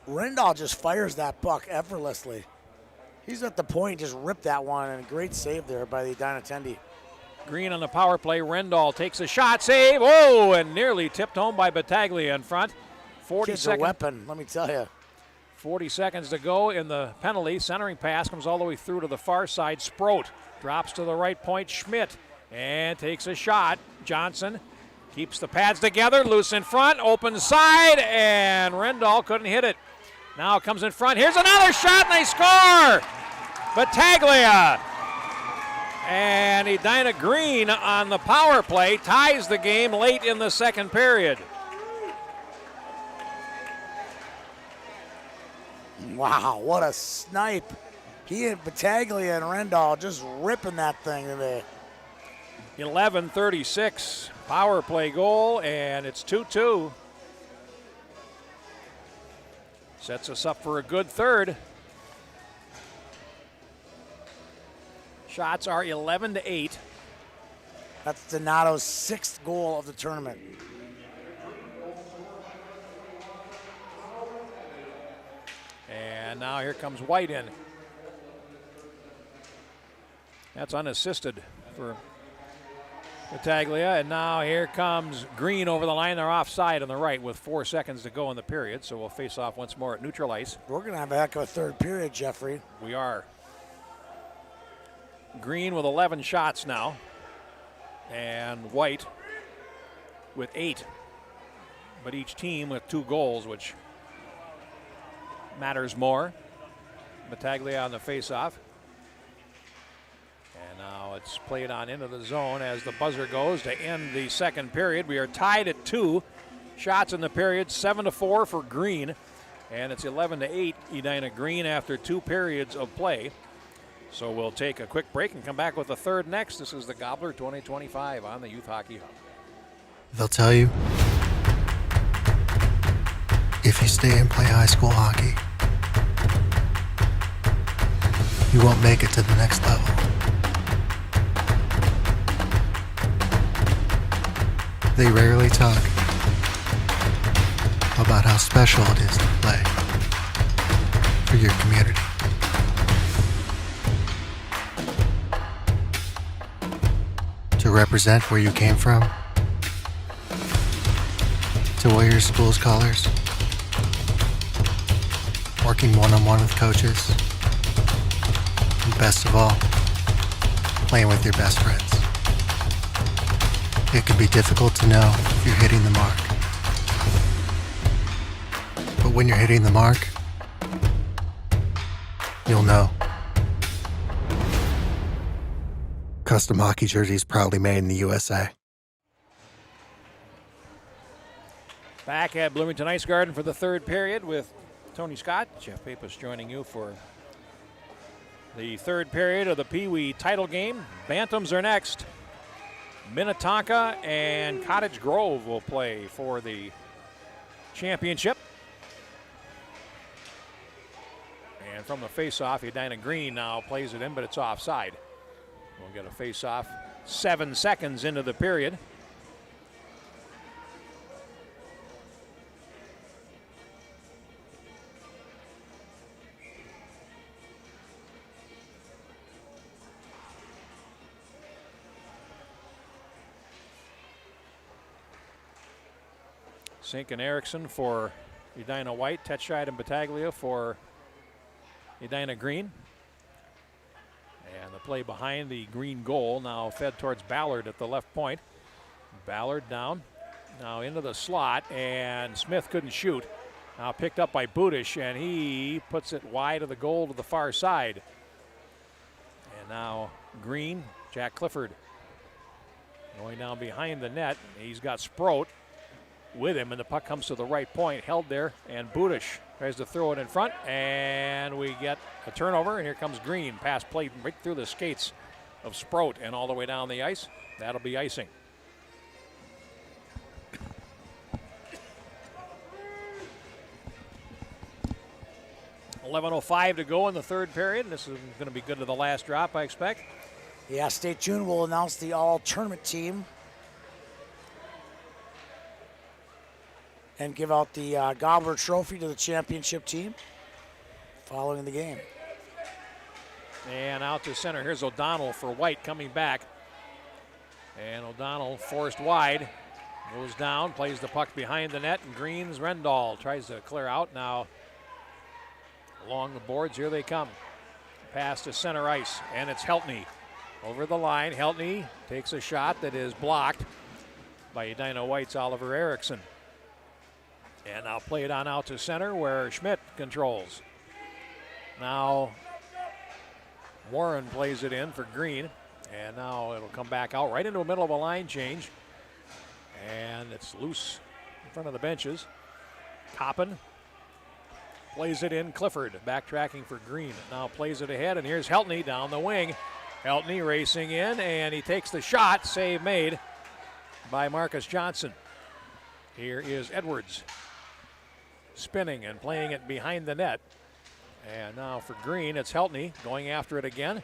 Rendall just fires that puck effortlessly. He's at the point, just ripped that one, and a great save there by the Edina attendee. Green on the power play. Rendall takes a shot, save. Oh, and nearly tipped home by Battaglia in front. 40 Kid's seconds. a weapon, let me tell you. 40 seconds to go in the penalty. Centering pass comes all the way through to the far side. Sproat drops to the right point. Schmidt and takes a shot. Johnson keeps the pads together. Loose in front. Open side. And Rendall couldn't hit it. Now comes in front. Here's another shot, and they score! Battaglia. And Edina Green on the power play ties the game late in the second period. Wow, what a snipe. He and Battaglia and Rendall just ripping that thing today. 11:36 power play goal, and it's 2-2. Sets us up for a good third. Shots are 11-8. That's Donato's 6th goal of the tournament. And now here comes White in. That's unassisted for Battaglia, and now here comes Green over the line. They're offside on the right with 4 seconds to go in the period, so we'll face off once more at neutral ice. We're going to have a heck of a third period, Jeffrey. We are. Green with 11 shots now, and White with 8. But each team with 2 goals, which matters more. Battaglia on the faceoff. And now it's played on into the zone as the buzzer goes to end the second period. We are tied at 2 shots in the period, 7-4 for Green. And it's 11-8 Edina Green after 2 periods of play. So we'll take a quick break and come back with the third next. This is the Gobbler 2025 on the Youth Hockey Hub. They'll tell you, if you stay and play high school hockey, you won't make it to the next level. They rarely talk about how special it is to play for your community. To represent where you came from, to wear your school's colors, working one-on-one with coaches, and best of all, playing with your best friends. It can be difficult to know if you're hitting the mark. But when you're hitting the mark, you'll know. Custom hockey jerseys proudly made in the USA. Back at Bloomington Ice Garden for the third period with Tony Scott. Jeff Pappas joining you for the third period of the Pee Wee title game. Bantams are next. Minnetonka and Cottage Grove will play for the championship. And from the face-off, Edina Green now plays it in, but it's offside. We'll get a face-off 7 seconds into the period. Sink and Erickson for Edina White, Tetscheid and Battaglia for Edina Green. And the play behind the Green goal now fed towards Ballard at the left point. Ballard down, now into the slot, and Smith couldn't shoot. Now picked up by Budish, and he puts it wide of the goal to the far side. And now Green, Jack Clifford going down behind the net. He's got Sproat with him, and the puck comes to the right point, held there, and Budish tries to throw it in front, and we get a turnover, and here comes Green. Pass played right through the skates of Sproat and all the way down the ice. That'll be icing. .11:05 to go in the third period. This is going to be good to the last drop, I expect. Yeah, stay tuned. We'll announce the all-tournament team and give out the Gobbler trophy to the championship team following the game. And out to center. Here's O'Donnell for White coming back. And O'Donnell forced wide. Goes down, plays the puck behind the net, and Green's Rendall tries to clear out. Now along the boards, here they come. Pass to center ice, and it's Heltney over the line. Heltney takes a shot that is blocked by Edina White's Oliver Erickson. And now play it on out to center where Schmidt controls. Now Warren plays it in for Green. And now it'll come back out right into the middle of a line change. And it's loose in front of the benches. Coppin plays it in. Clifford backtracking for Green. Now plays it ahead, and here's Heltney down the wing. Heltney racing in, and he takes the shot. Save made by Marcus Johnson. Here is Edwards spinning and playing it behind the net. And now for Green, it's Heltney going after it again.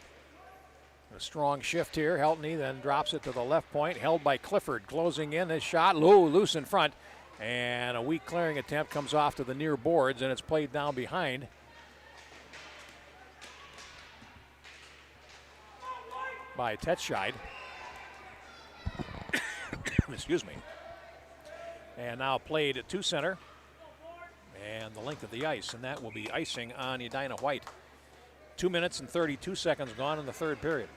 A strong shift here. Heltney then drops it to the left point, held by Clifford. Closing in his shot, loose in front. And a weak clearing attempt comes off to the near boards, and it's played down behind. By Tetscheid. Excuse me. And now played to center and the length of the ice, and that will be icing on Edina White. 2 minutes and 32 seconds gone in the third period.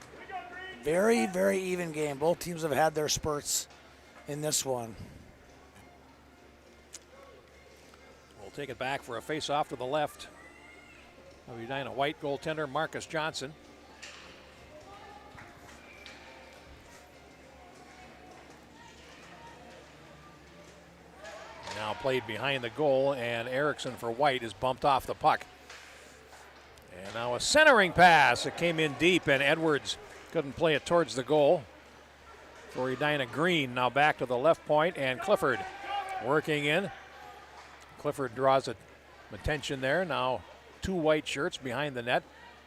Very, very even game. Both teams have had their spurts in this one. We'll take it back for a face-off to the left of Edina White goaltender Marcus Johnson. Now played behind the goal, and Erickson for White is bumped off the puck. And now a centering pass. It came in deep, and Edwards couldn't play it towards the goal for Edina Green. Now back to the left point, and Clifford working in. Clifford draws attention there. Now 2 white shirts behind the net,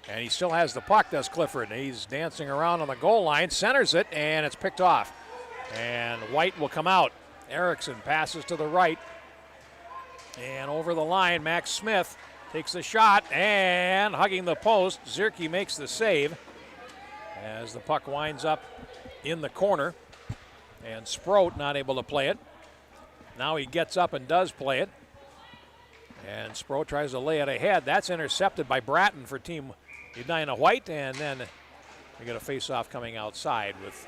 and he still has the puck, does Clifford. He's dancing around on the goal line, centers it, and it's picked off. And White will come out. Erickson passes to the right, and over the line, Max Smith takes the shot, and hugging the post, Zierke makes the save as the puck winds up in the corner, and Sproat not able to play it. Now he gets up and does play it, and Sproat tries to lay it ahead. That's intercepted by Bratton for Team Edina White, and then we get a face-off coming outside with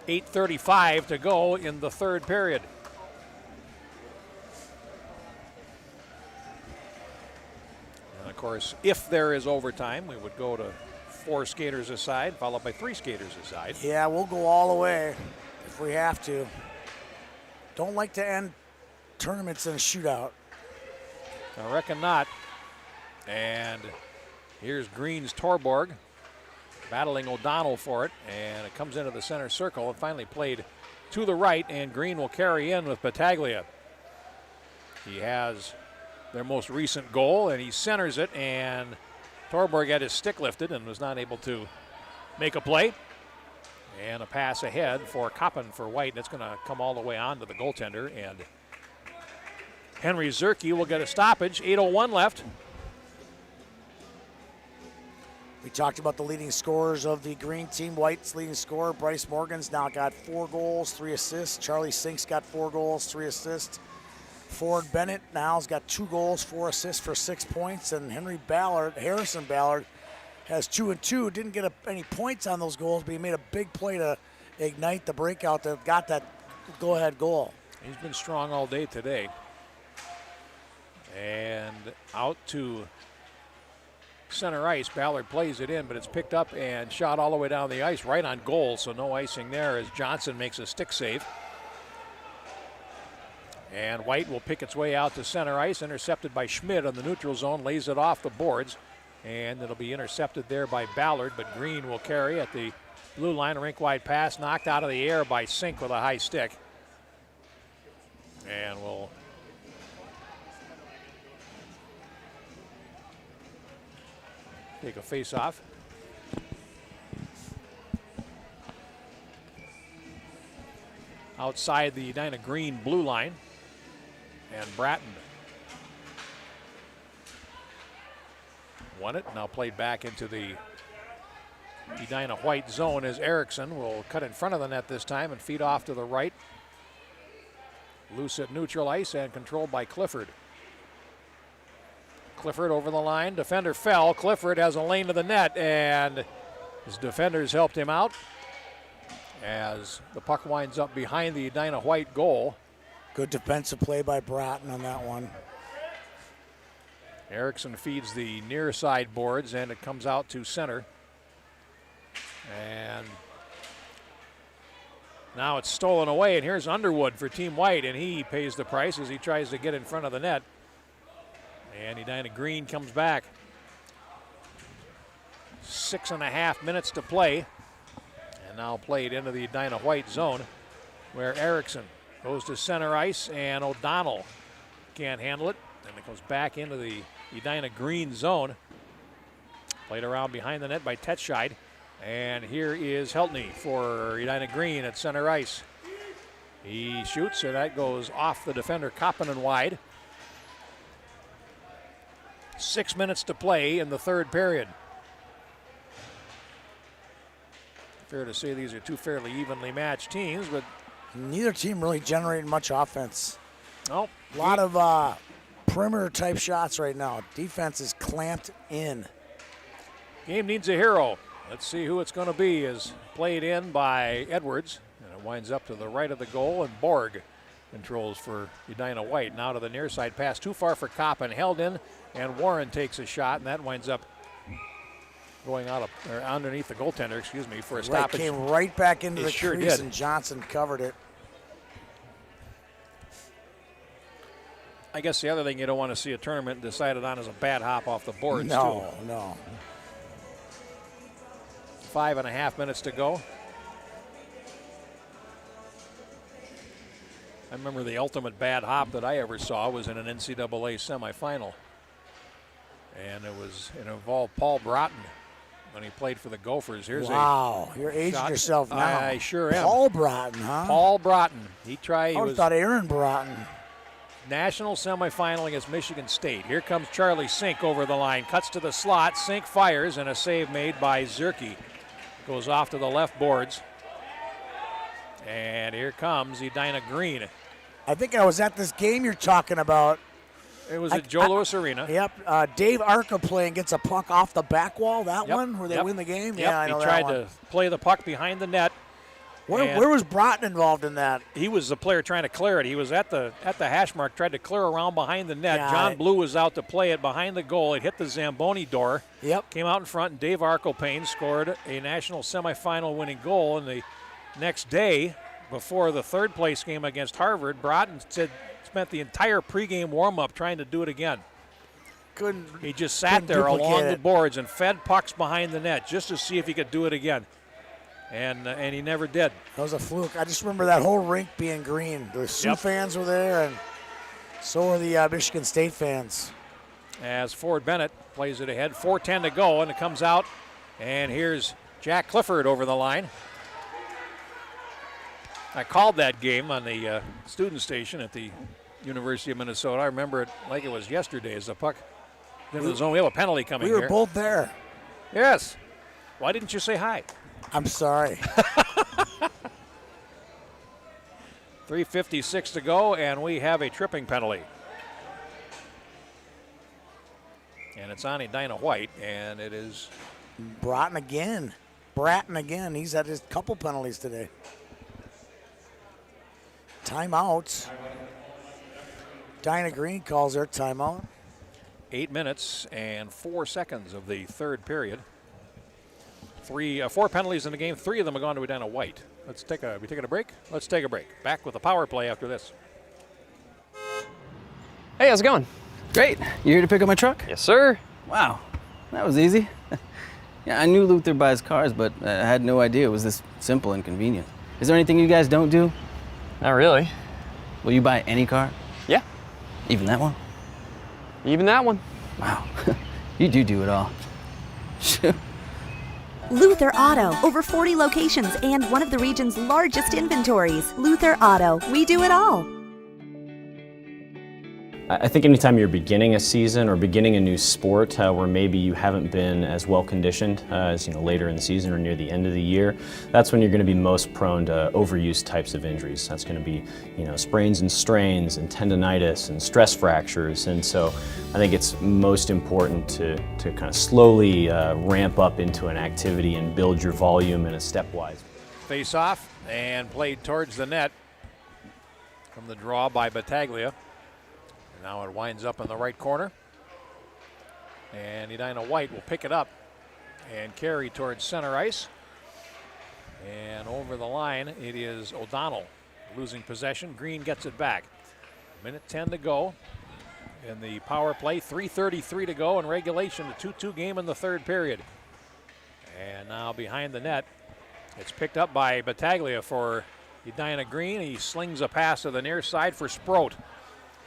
8:35 to go in the third period. And of course, if there is overtime, we would go to 4 skaters aside, followed by 3 skaters aside. Yeah, we'll go all the way if we have to. Don't like to end tournaments in a shootout. I reckon not. And here's Green's Torborg battling O'Donnell for it, and it comes into the center circle and finally played to the right, and Green will carry in with Battaglia. He has their most recent goal, and he centers it, and Torborg had his stick lifted and was not able to make a play. And a pass ahead for Koppen for White, and it's going to come all the way on to the goaltender, and Henry Zierke will get a stoppage. 8:01 left. We talked about the leading scorers of the green team. White's leading scorer, Bryce Morgan's now got 4 goals, 3 assists. Charlie Sink's got 4 goals, 3 assists. Ford Bennett now's got 2 goals, 4 assists for 6 points. And Harrison Ballard has 2 and 2. Didn't get any points on those goals, but he made a big play to ignite the breakout that got that go-ahead goal. He's been strong all day today. And out to center ice. Ballard plays it in, but it's picked up and shot all the way down the ice, right on goal, so no icing there as Johnson makes a stick save. And White will pick its way out to center ice, intercepted by Schmidt on the neutral zone, lays it off the boards, and it'll be intercepted there by Ballard, but Green will carry at the blue line. A rink-wide pass knocked out of the air by Sink with a high stick. And we'll take a face-off. Outside the Edina Green blue line. And Bratton won it. Now played back into the Edina White zone as Erickson will cut in front of the net this time and feed off to the right. Loose at neutral ice and controlled by Clifford. Clifford over the line, defender fell. Clifford has a lane to the net, and his defenders helped him out as the puck winds up behind the Edina White goal. Good defensive play by Bratton on that one. Erickson feeds the near side boards, and it comes out to center. And now it's stolen away, and here's Underwood for Team White, and he pays the price as he tries to get in front of the net. And Edina Green comes back. 6.5 minutes to play. And now played into the Edina White zone where Erickson goes to center ice and O'Donnell can't handle it. And it goes back into the Edina Green zone. Played around behind the net by Tetscheid. And here is Heltney for Edina Green at center ice. He shoots, and that goes off the defender Koppen and wide. 6 minutes to play in the third period. Fair to say these are two fairly evenly matched teams, but Neither team really generating much offense. Nope. A lot of perimeter type shots right now. Defense is clamped in. Game needs a hero. Let's see who it's going to be. Is played in by Edwards, and it winds up to the right of the goal, and Borg controls for Edina White. Now to the near side pass, too far for Koppen, held in, and Warren takes a shot, and that winds up going out of, or underneath the goaltender, for a stoppage. Came right back into the sure crease, did. and Johnson covered it. I guess the other thing you don't want to see a tournament decided on is a bad hop off the boards, No. 5.5 minutes to go. I remember the ultimate bad hop that I ever saw was in an NCAA semifinal. And it involved Paul Broughton when he played for the Gophers. Here's wow, you're aging shot. yourself now. I sure am. Paul Broughton, huh? Paul Broughton. He tried. I would have thought Aaron Broughton. National semifinal against Michigan State. Here comes Charlie Sink over the line. Cuts to the slot. Sink fires, and a save made by Zerke. Goes off to the left boards. And here comes Edina Green. I think I was at this game you're talking about. It was at Joe Louis Arena. Yep. Dave Arca playing gets a puck off the back wall. That one where they win the game. Yep. Yeah, I know he that tried one. to play the puck behind the net. Where was Broughton involved in that? He was the player trying to clear it. He was at the hash mark, tried to clear around behind the net. Yeah, John Blue was out to play it behind the goal. It hit the Zamboni door. Yep. Came out in front, and Dave Arkelpane scored a national semifinal winning goal. And the next day, before the third place game against Harvard, Broughton spent the entire pregame warm-up trying to do it again. He just sat there along the boards and fed pucks behind the net just to see if he could do it again. And he never did. That was a fluke. I just remember that whole rink being green. The Sioux fans were there, and so were the Michigan State fans. As Ford Bennett plays it ahead, 4:10 to go, and it comes out. And here's Jack Clifford over the line. I called that game on the student station at the University of Minnesota. I remember it like it was yesterday as the puck. There was only a penalty coming. We were both there. Yes. Why didn't you say hi? I'm sorry. 3:56 to go, and we have a tripping penalty. And it's on Edina White, and it is Broughton again. He's had his couple penalties today. Timeouts. Edina Green calls their timeout. 8 minutes and 4 seconds of the third period. 4 penalties in the game. 3 of them have gone to Edina White. We taking a break? Let's take a break. Back with the power play after this. Hey, how's it going? Great. You here to pick up my truck? Yes, sir. Wow, that was easy. Yeah, I knew Luther buys cars, but I had no idea it was this simple and convenient. Is there anything you guys don't do? Not really. Will you buy any car? Yeah. Even that one? Even that one. Wow, you do it all. Luther Auto. Over 40 locations and one of the region's largest inventories. Luther Auto. We do it all. I think anytime you're beginning a season or beginning a new sport where maybe you haven't been as well conditioned as later in the season or near the end of the year, that's when you're going to be most prone to overuse types of injuries. That's going to be sprains and strains and tendonitis and stress fractures. And so I think it's most important to kind of slowly ramp up into an activity and build your volume in a stepwise. Face off and played towards the net from the draw by Battaglia. Now it winds up in the right corner. And Edina White will pick it up and carry towards center ice. And over the line, it is O'Donnell losing possession. Green gets it back. 1:10 to go in the power play. 3:33 to go in regulation. The 2-2 game in the third period. And now behind the net, it's picked up by Battaglia for Edina Green. He slings a pass to the near side for Sproat.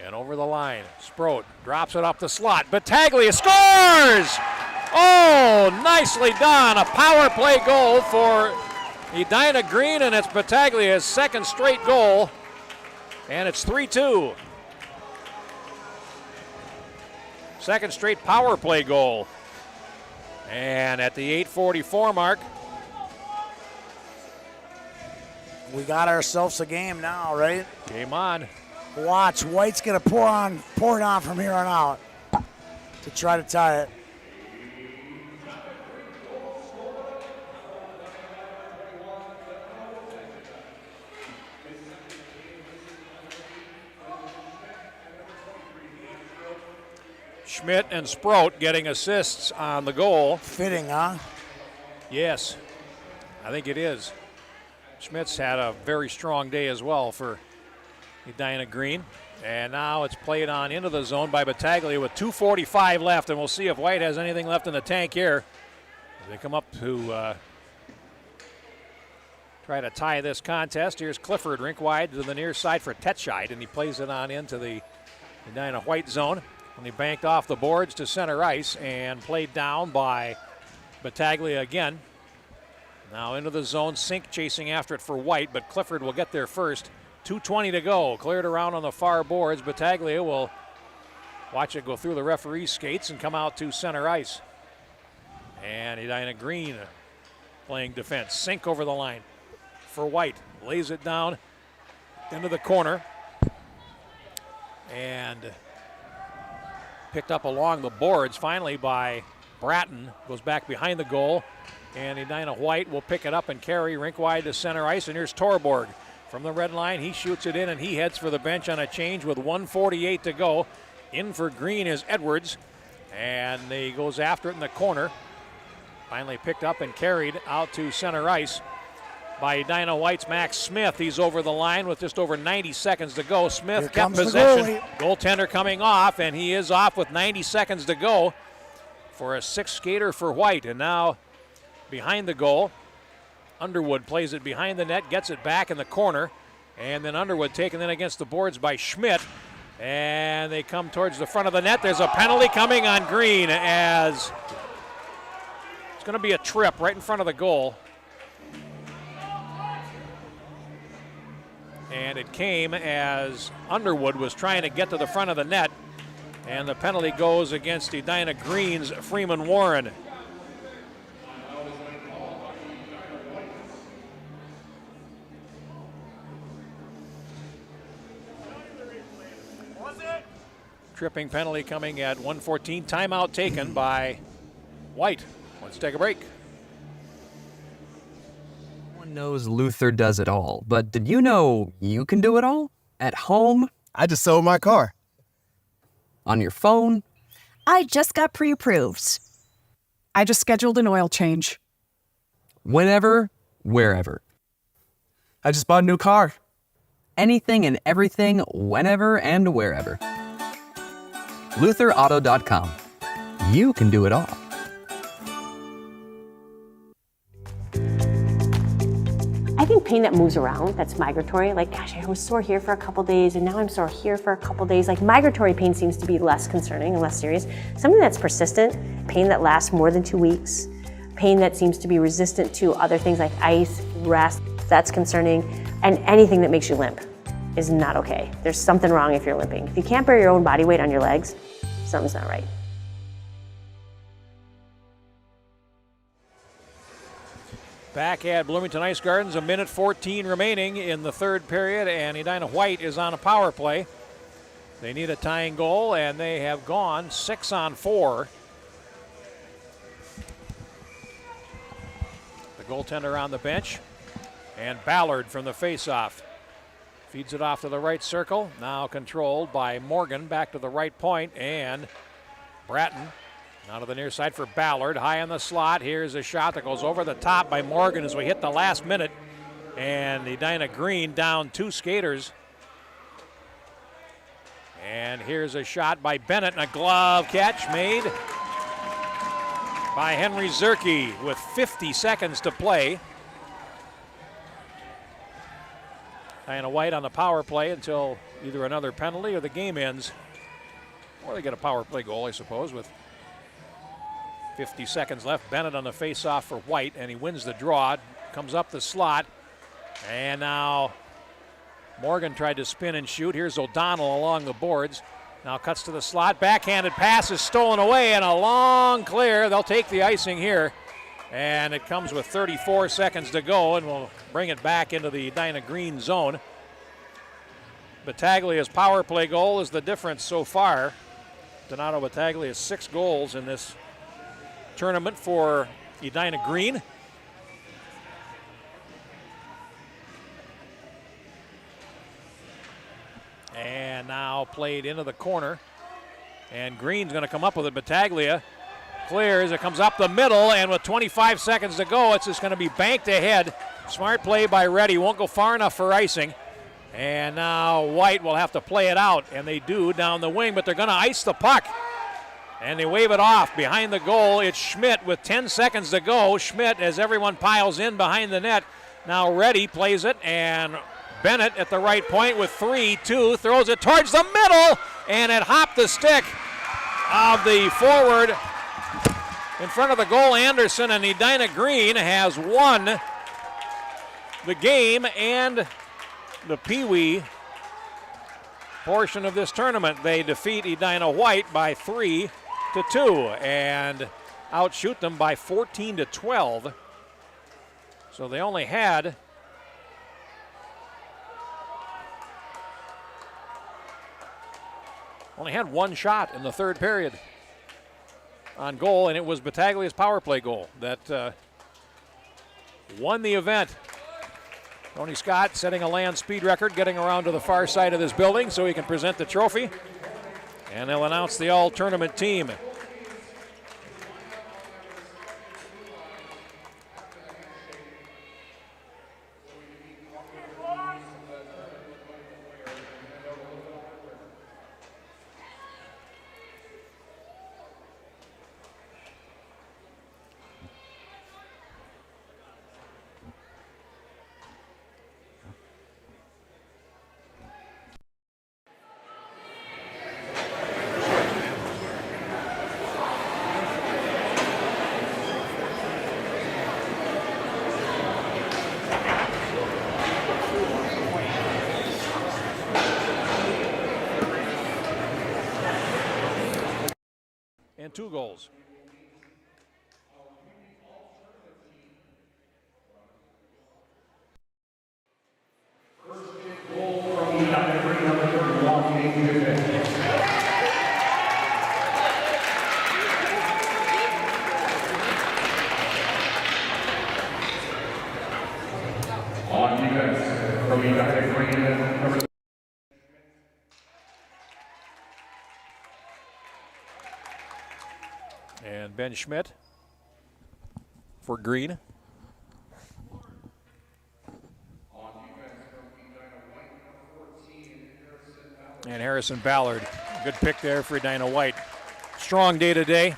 And over the line, Sproat drops it up the slot. Battaglia scores! Oh, nicely done. A power play goal for Edina Green, and it's Battaglia's second straight goal. And it's 3-2. Second straight power play goal. And at the 8:44 mark, We got ourselves a game now, right? Game on. Watch, White's gonna pour it on from here on out to try to tie it. Schmidt and Sproat getting assists on the goal. Fitting, huh? Yes, I think it is. Schmidt's had a very strong day as well for Edina Green. And now it's played on into the zone by Battaglia with 2:45 left, and we'll see if White has anything left in the tank here. They come up to try to tie this contest. Here's Clifford, rink wide to the near side for Tetscheid, and he plays it on into the Edina White zone. And he banked off the boards to center ice and played down by Battaglia again. Now into the zone, Sink chasing after it for White, but Clifford will get there first. 2:20 to go, cleared around on the far boards. Battaglia will watch it go through the referee's skates and come out to center ice. And Edina Green playing defense. Sink over the line for White, lays it down into the corner. And picked up along the boards finally by Bratton. Goes back behind the goal. And Edina White will pick it up and carry rink wide to center ice. And here's Torborg from the red line. He shoots it in and he heads for the bench on a change with 1:48 to go. In for Green is Edwards. And he goes after it in the corner. Finally picked up and carried out to center ice by Edina White's Max Smith. He's over the line with just over 90 seconds to go. Smith kept possession. Goaltender coming off, and he is off with 90 seconds to go for a sixth skater for White. And now behind the goal, Underwood plays it behind the net, gets it back in the corner, and then Underwood taken in against the boards by Schmidt. And they come towards the front of the net. There's a penalty coming on Green as it's going to be a trip right in front of the goal. And it came as Underwood was trying to get to the front of the net. And the penalty goes against Edina Green's Freeman Warren. Tripping penalty coming at 1:14. Timeout taken by White. Let's take a break. Everyone knows Luther does it all, but did you know you can do it all? At home? I just sold my car. On your phone? I just got pre-approved. I just scheduled an oil change. Whenever, wherever. I just bought a new car. Anything and everything, whenever and wherever. LutherAuto.com. You can do it all. I think pain that moves around, that's migratory, like, gosh, I was sore here for a couple days and now I'm sore here for a couple days. Like, migratory pain seems to be less concerning and less serious. Something that's persistent, pain that lasts more than 2 weeks, pain that seems to be resistant to other things like ice, rest, that's concerning, and anything that makes you limp is not okay. There's something wrong if you're limping. If you can't bear your own body weight on your legs, something's not right. Back at Bloomington Ice Gardens, 1:14 remaining in the third period, and Edina White is on a power play. They need a tying goal, and they have gone 6 on 4. The goaltender on the bench, and Ballard from the faceoff. Feeds it off to the right circle, now controlled by Morgan, back to the right point, and Bratton out of the near side for Ballard, high in the slot. Here's a shot that goes over the top by Morgan as we hit the last minute. And Edina Green down 2 skaters. And here's a shot by Bennett and a glove catch made by Henry Zerke with 50 seconds to play. Edina White on the power play until either another penalty or the game ends. Or they get a power play goal, I suppose, with 50 seconds left. Bennett on the face-off for White, and he wins the draw. Comes up the slot. And now Morgan tried to spin and shoot. Here's O'Donnell along the boards. Now cuts to the slot. Backhanded pass is stolen away, and a long clear. They'll take the icing here And it comes with 34 seconds to go, and we'll bring it back into the Edina green zone. Battaglia's power play goal is the difference so far. Donato Battaglia has 6 goals in this tournament for Edina green. And now played into the corner. And Green's going to come up with it. Battaglia clears. It comes up the middle, and with 25 seconds to go, it's just going to be banked ahead. Smart play by Reddy. Won't go far enough for icing. And now White will have to play it out, and they do down the wing, but they're going to ice the puck. And they wave it off. Behind the goal, it's Schmidt with 10 seconds to go. Schmidt, as everyone piles in behind the net. Now Reddy plays it, and Bennett at the right point with 3-2, throws it towards the middle, and it hopped the stick of the forward in front of the goal, Anderson, and Edina Green has won the game and the Pee Wee portion of this tournament. They defeat Edina White by 3-2 and outshoot them by 14-12. So they only had one shot in the third period on goal, and it was Battaglia's power play goal that won the event. Tony Scott setting a land speed record, getting around to the far side of this building so he can present the trophy. And they'll announce the all-tournament team. And 2 goals. And Ben Schmidt for Green. And Harrison Ballard. Good pick there for Edina White. Strong day today.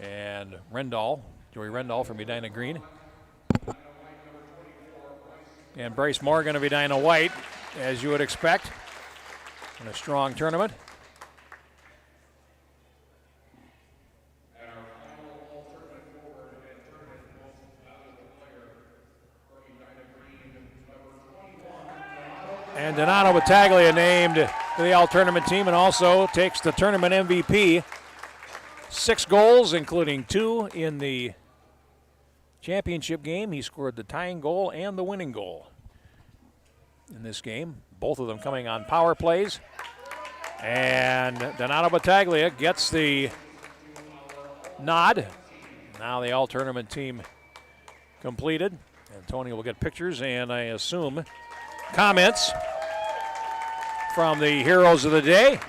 And Joey Rendall from Edina Green. And Bryce Morgan of Edina White, as you would expect, in a strong tournament. And Donato Battaglia named to the all-tournament team and also takes the tournament MVP. 6 goals, including 2 in the championship game. He scored the tying goal and the winning goal in this game, both of them coming on power plays. And Donato Battaglia gets the nod. Now the all-tournament team completed. And Tony will get pictures and I assume comments from the heroes of the day.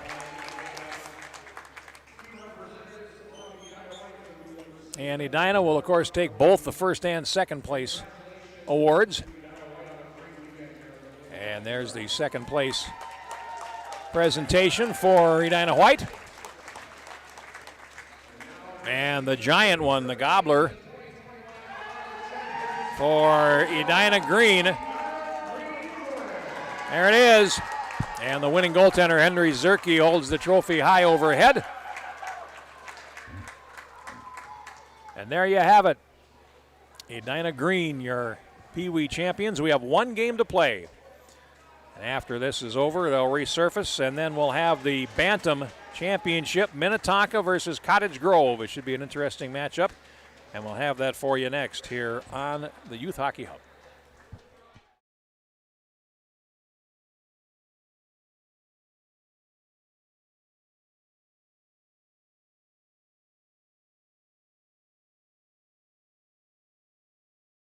And Edina will, of course, take both the first and second place awards. And there's the second place presentation for Edina White. And the giant one, the Gobbler, for Edina Green. There it is. And the winning goaltender, Henry Zerke, holds the trophy high overhead. And there you have it. Edina Green, your Pee Wee champions. We have one game to play. And after this is over, they'll resurface, and then we'll have the Bantam Championship, Minnetonka versus Cottage Grove. It should be an interesting matchup, and we'll have that for you next here on the Youth Hockey Hub.